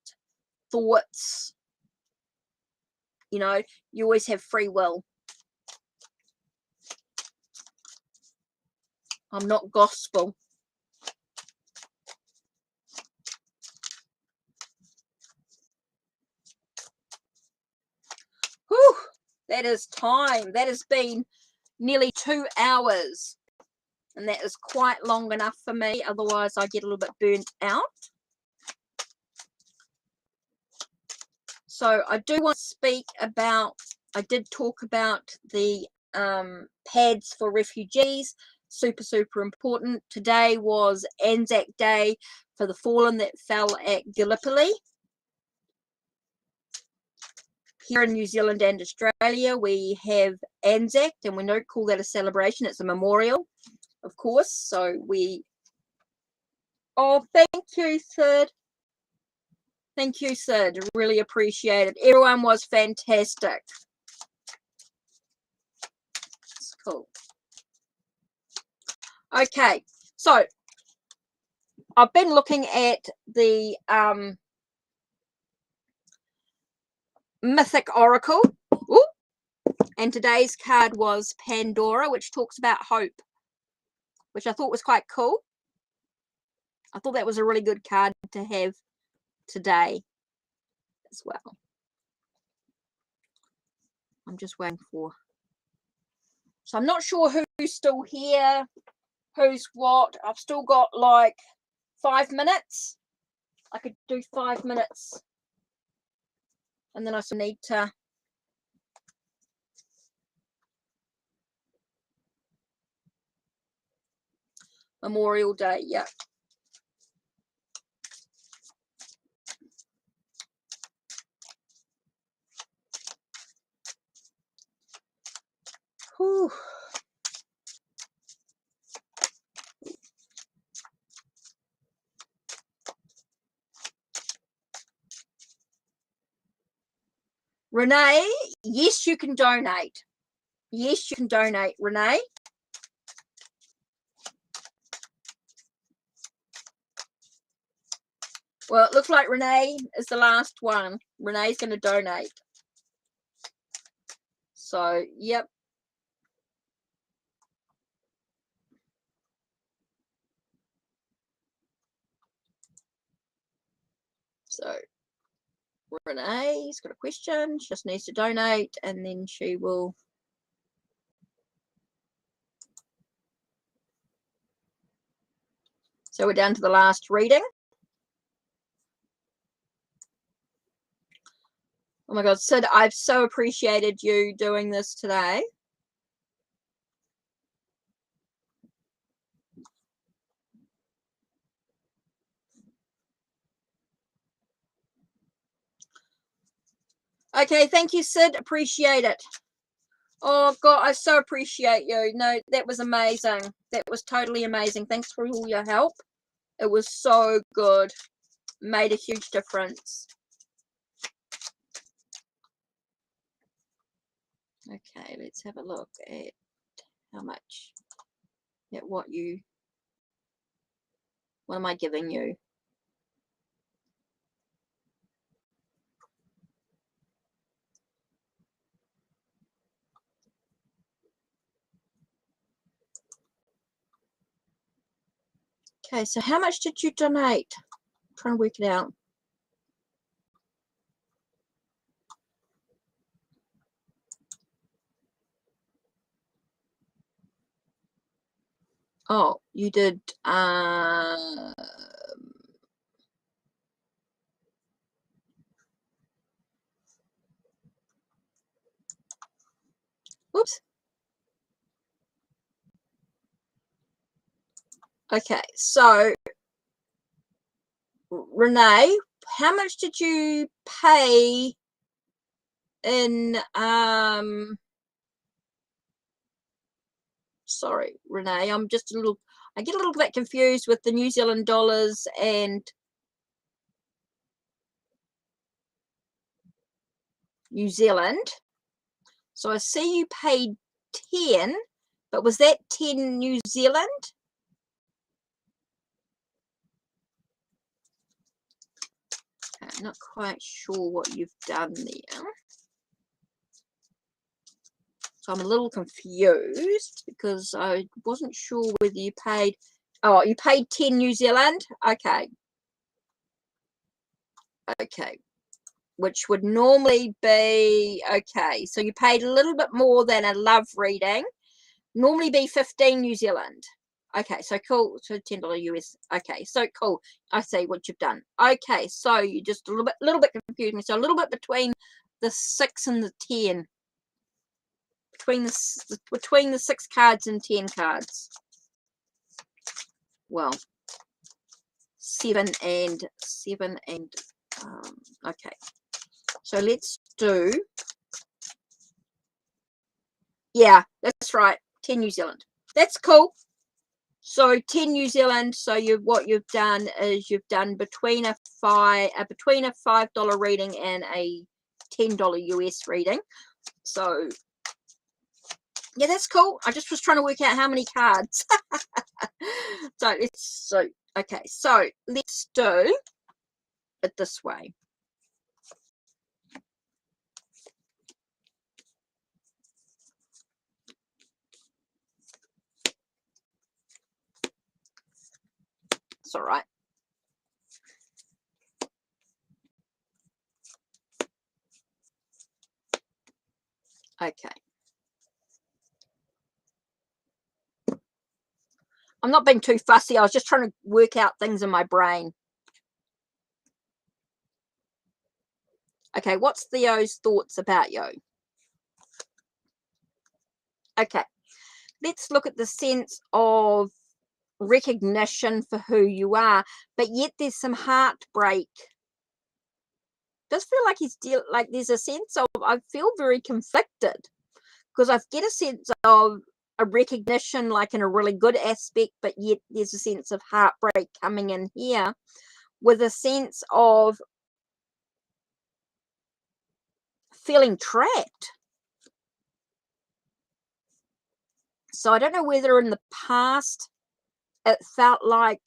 S1: thoughts. You know, you always have free will. I'm not gospel. that is time. That has been nearly 2 hours. And that is quite long enough for me. Otherwise, I get a little bit burnt out. So I do want to speak about, I did talk about the pads for refugees. Super, super important. Today was Anzac Day for the fallen that fell at Gallipoli. Here in New Zealand and Australia, we have Anzac, and we don't call that a celebration. It's a memorial, of course. So we... Oh, thank you, Sid. Thank you, Sid. Really appreciate it. Everyone was fantastic. It's cool. Okay, so I've been looking at the Mythic Oracle. Ooh. And today's card was Pandora, which talks about hope, which I thought was quite cool. I thought that was a really good card to have today as well. I'm just waiting for... So I'm not sure who's still here, who's what. I've still got like 5 minutes. I could do 5 minutes. And then I still need to... Memorial Day, yeah. Whew. Renee, yes, you can donate. Yes, you can donate, Renee. Well, it looks like Renee is the last one. Renee's going to donate. So, yep. So, Renee's got a question. She just needs to donate, and then she will... So we're down to the last reading. Oh my God, Sid, I've so appreciated you doing this today. Okay, thank you, Sid. Appreciate it. Oh God, I so appreciate you. No, that was amazing. That was totally amazing. Thanks for all your help. It was so good. Made a huge difference. Okay, let's have a look at how much, at what am I giving you? Okay, so how much did you donate? I'm trying to work it out. Oh, you did whoops. Okay, so Renee, how much did you pay in sorry, Renee, I'm just a little, I get a little bit confused with the New Zealand dollars and New Zealand. So I see you paid 10, but was that 10 New Zealand? Okay, I'm not quite sure what you've done there. So I'm a little confused because I wasn't sure whether you paid... Oh, you paid 10 New Zealand? Okay. Okay. which would normally be, okay, so you paid a little bit more than a love reading, normally be 15 New Zealand. Okay, so cool. So $10 US. Okay, so cool. I see what you've done. Okay, so you just a little bit confused me. So a little bit between the 6 and the 10. Between the 6 cards and 10 cards. Well, 7 and okay. So let's do, yeah, that's right, 10 New Zealand. That's cool. So 10 New Zealand. So what you've done is you've done between a $5 reading and a $10 US reading. So yeah, that's cool. I just was trying to work out how many cards. Okay, so let's do it this way. It's all right. Okay. I'm not being too fussy. I was just trying to work out things in my brain. Okay, what's Theo's thoughts about you? Okay, let's look at the sense of recognition for who you are, but yet there's some heartbreak. Does feel like like there's a sense of, I feel very conflicted, because I get a sense of a recognition like in a really good aspect, but yet there's a sense of heartbreak coming in here with a sense of feeling trapped. So I don't know whether in the past it felt like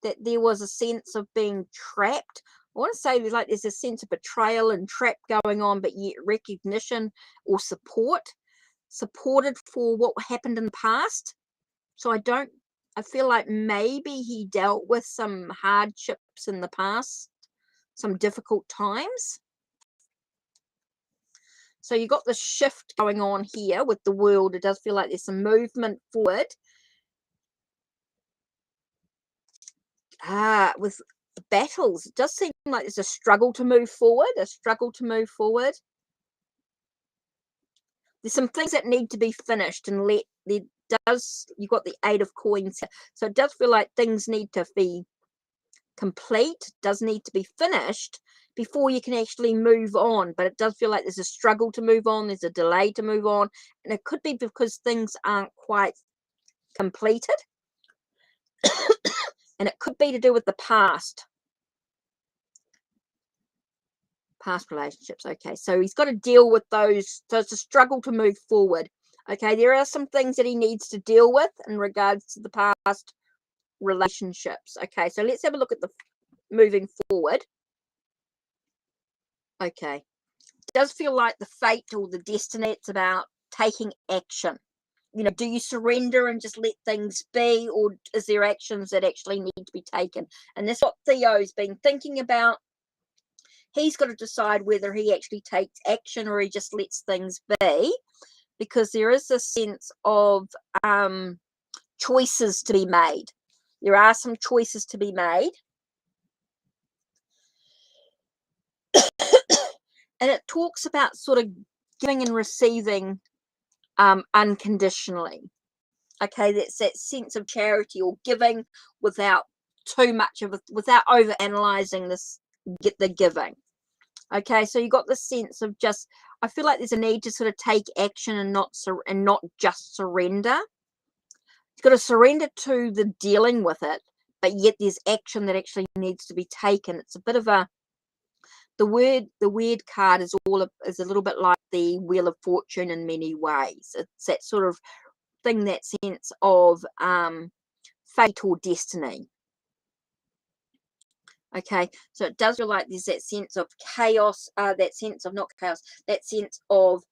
S1: that there was a sense of being trapped. I want to say like there's a sense of betrayal and trap going on, but yet recognition or supported for what happened in the past. So I feel like maybe he dealt with some hardships in the past, some difficult times. So you got the shift going on here with the world. It does feel like there's some movement forward. With battles, it does seem like there's a struggle to move forward, There's some things that need to be finished and you've got the 8 of coins here. So it does feel like things need to be complete, does need to be finished before you can actually move on. But it does feel like there's a struggle to move on, there's a delay to move on, and it could be because things aren't quite completed. And it could be to do with the past relationships. Okay, so he's got to deal with those. So it's a struggle to move forward. Okay, there are some things that he needs to deal with in regards to the past relationships. Okay, so let's have a look at the moving forward. Okay, it does feel like the fate or the destiny, it's about taking action. You know, do you surrender and just let things be, or is there actions that actually need to be taken? And that's what Theo's been thinking about. He's got to decide whether he actually takes action or he just lets things be, because there is a sense of choices to be made. There are some choices to be made. And it talks about sort of giving and receiving unconditionally. Okay, that's that sense of charity or giving without too much of it, without over analyzing the giving. Okay, so you got the sense of just, I feel like there's a need to sort of take action and not just surrender. You've got to surrender to the dealing with it, but yet there's action that actually needs to be taken. It's a bit of the weird card is a little bit like the Wheel of Fortune in many ways. It's that sort of thing, that sense of fate or destiny. Okay, so it does feel like there's that sense of chaos, that sense of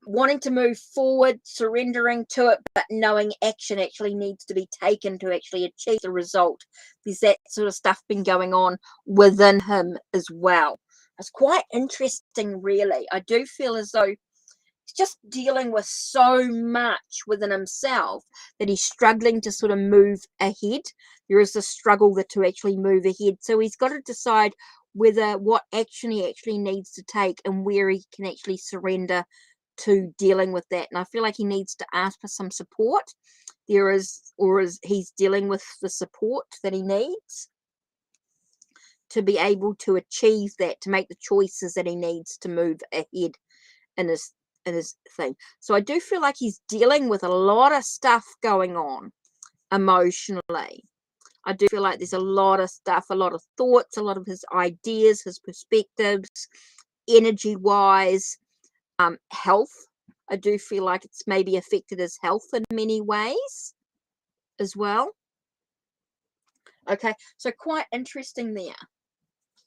S1: wanting to move forward, surrendering to it, but knowing action actually needs to be taken to actually achieve the result. There's that sort of stuff been going on within him as well. It's quite interesting, really. I do feel as though he's just dealing with so much within himself that he's struggling to sort of move ahead. There is a struggle to actually move ahead. So he's got to decide what action he actually needs to take and where he can actually surrender to dealing with that. And I feel like he needs to ask for some support. He's dealing with the support that he needs to be able to achieve that, to make the choices that he needs to move ahead in his thing. So I do feel like he's dealing with a lot of stuff going on emotionally. I do feel like there's a lot of stuff, a lot of thoughts, a lot of his ideas, his perspectives, energy wise, health. I do feel like it's maybe affected his health in many ways as well. Okay, so quite interesting there.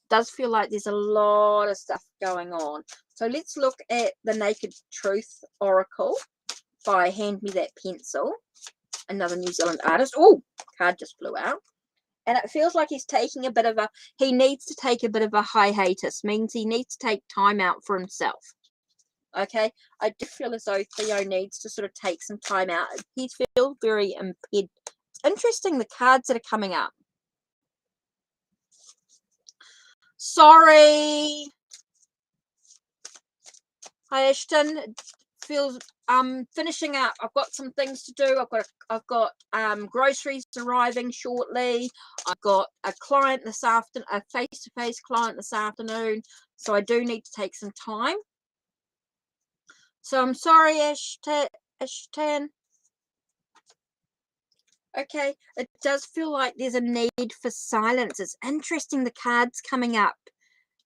S1: Does feel like there's a lot of stuff going on. So let's look at the Naked Truth Oracle by Hand Me That Pencil, another New Zealand artist. Oh, card just flew out. And it feels like he's taking he needs to take a bit of a hiatus, means he needs to take time out for himself. Okay, I do feel as though Theo needs to sort of take some time out. He feels very impaired. Interesting, the cards that are coming up. Sorry. Hi, Ashton. Feels finishing up. I've got some things to do. I've got groceries arriving shortly. I've got a client this afternoon, a face-to-face client this afternoon. So I do need to take some time. So I'm sorry, Ashton. Okay, it does feel like there's a need for silence. It's interesting, the cards coming up,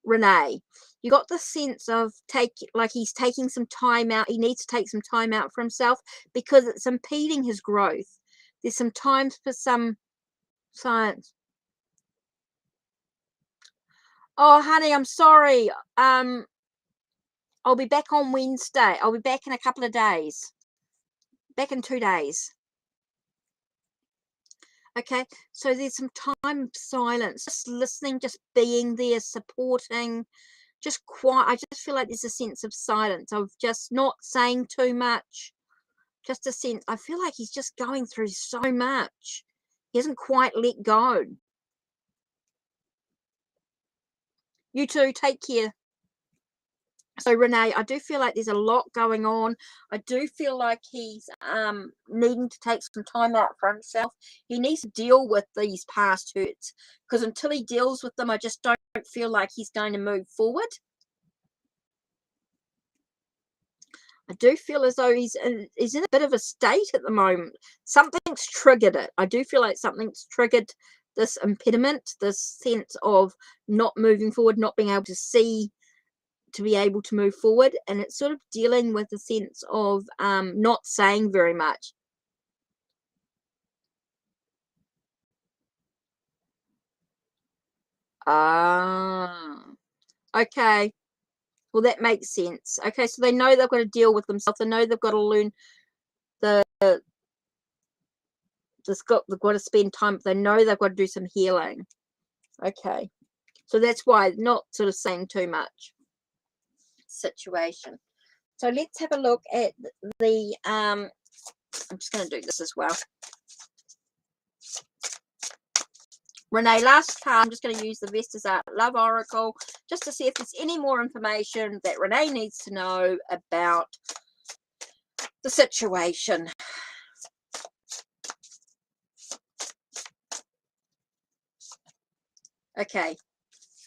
S1: Renee. You got the sense of he's taking some time out. He needs to take some time out for himself because it's impeding his growth. There's some times for some silence. Oh, honey, I'm sorry. I'll be back on Wednesday. I'll be back in a couple of days. Back in 2 days. Okay, so there's some time of silence, just listening, just being there, supporting, just quiet. I just feel like there's a sense of silence, of just not saying too much, just a sense. I feel like he's just going through so much. He hasn't quite let go. You too, take care. So Renee, I do feel like there's a lot going on. I do feel like he's needing to take some time out for himself. He needs to deal with these past hurts, because until he deals with them, I just don't feel like he's going to move forward. I do feel as though he's in a bit of a state at the moment. Something's triggered it. I do feel like something's triggered this impediment, this sense of not moving forward, not being able to see, to be able to move forward, and it's sort of dealing with a sense of not saying very much. Okay, well, that makes sense. Okay, so they know they've got to deal with themselves. They know they've got to learn they've got to spend time. They know they've got to do some healing. Okay, so that's why not sort of saying too much situation. So let's have a look at the I'm just going to do this as well. Renee, last card, I'm just going to use the Vestas Art Love Oracle just to see if there's any more information that Renee needs to know about the situation. Okay,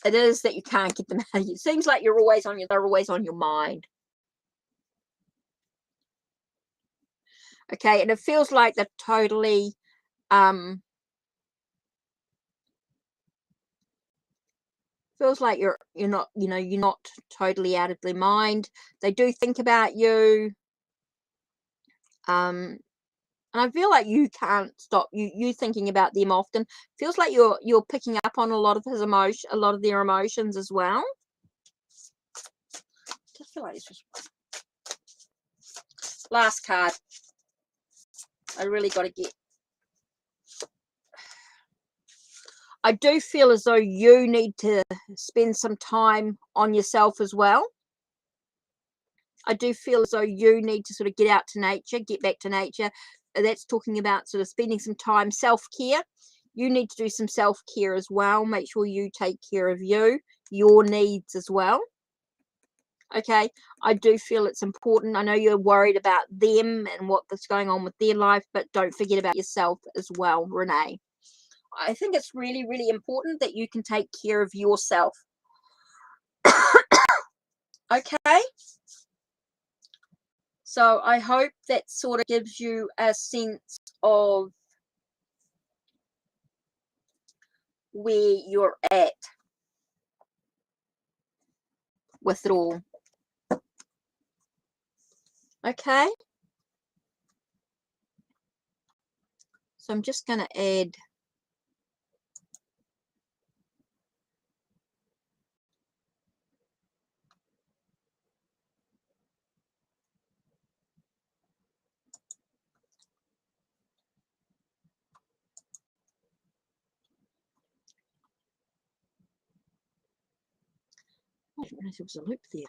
S1: it is that you can't get them out. It seems like they're always on your mind. Okay, and it feels like they're totally feels like you're not totally out of their mind. They do think about you. And I feel like you can't stop you thinking about them often. Feels like you're picking up on a lot of their emotions as well. Just feel like it's just last card. I really got to get. I do feel as though you need to spend some time on yourself as well. I do feel as though you need to sort of get out to nature, get back to nature. That's talking about sort of spending some time, self-care. You need to do some self-care as well. Make sure you take care of you, your needs as well. Okay, I do feel it's important. I know you're worried about them and what's going on with their life, but don't forget about yourself as well, Renee. I think it's really, really important that you can take care of yourself. Okay? So I hope that sort of gives you a sense of where you're at with it all. Okay? So I'm just going to add I didn't realize there was a loop there.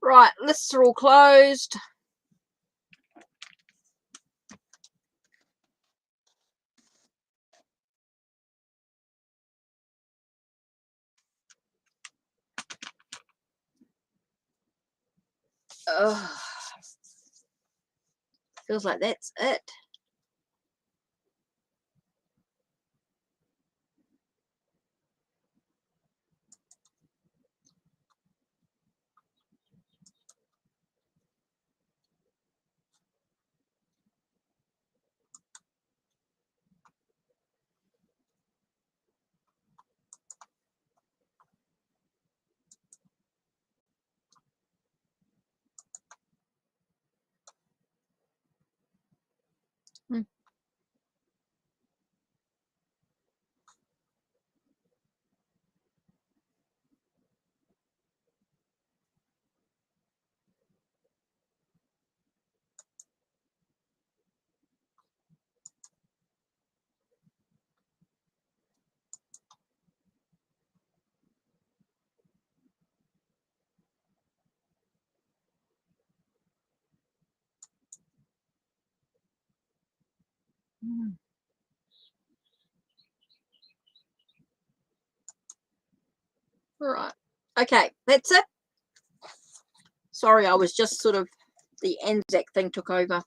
S1: Right, lists are all closed. Feels like that's it. Right. Okay, that's it. Sorry, I was just sort of, the Anzac thing took over.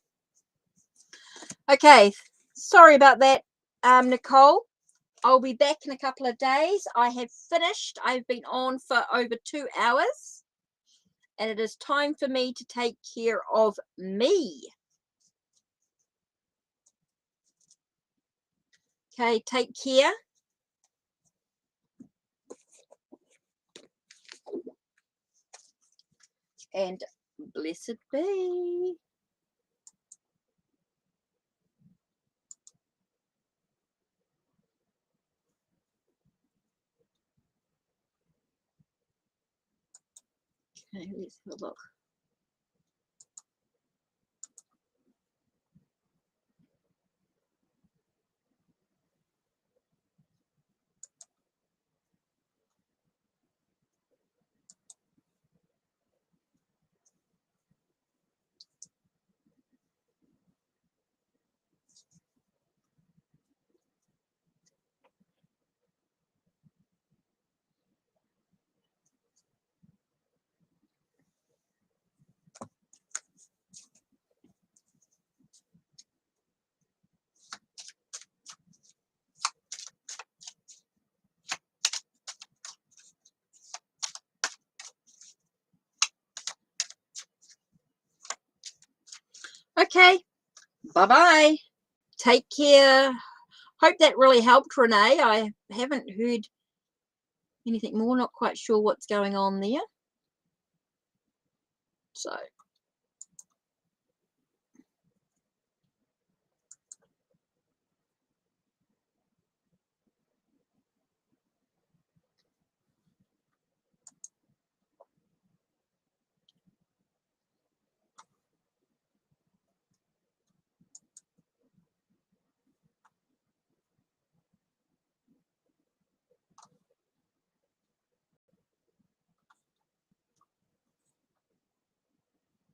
S1: Okay, sorry about that, Nicole. I'll be back in a couple of days. I have finished. I've been on for over 2 hours. And it is time for me to take care of me. Okay, take care. And blessed be. Okay, let's have a look. Okay, bye-bye. Take care. Hope that really helped, Renee. I haven't heard anything more. Not quite sure what's going on there. So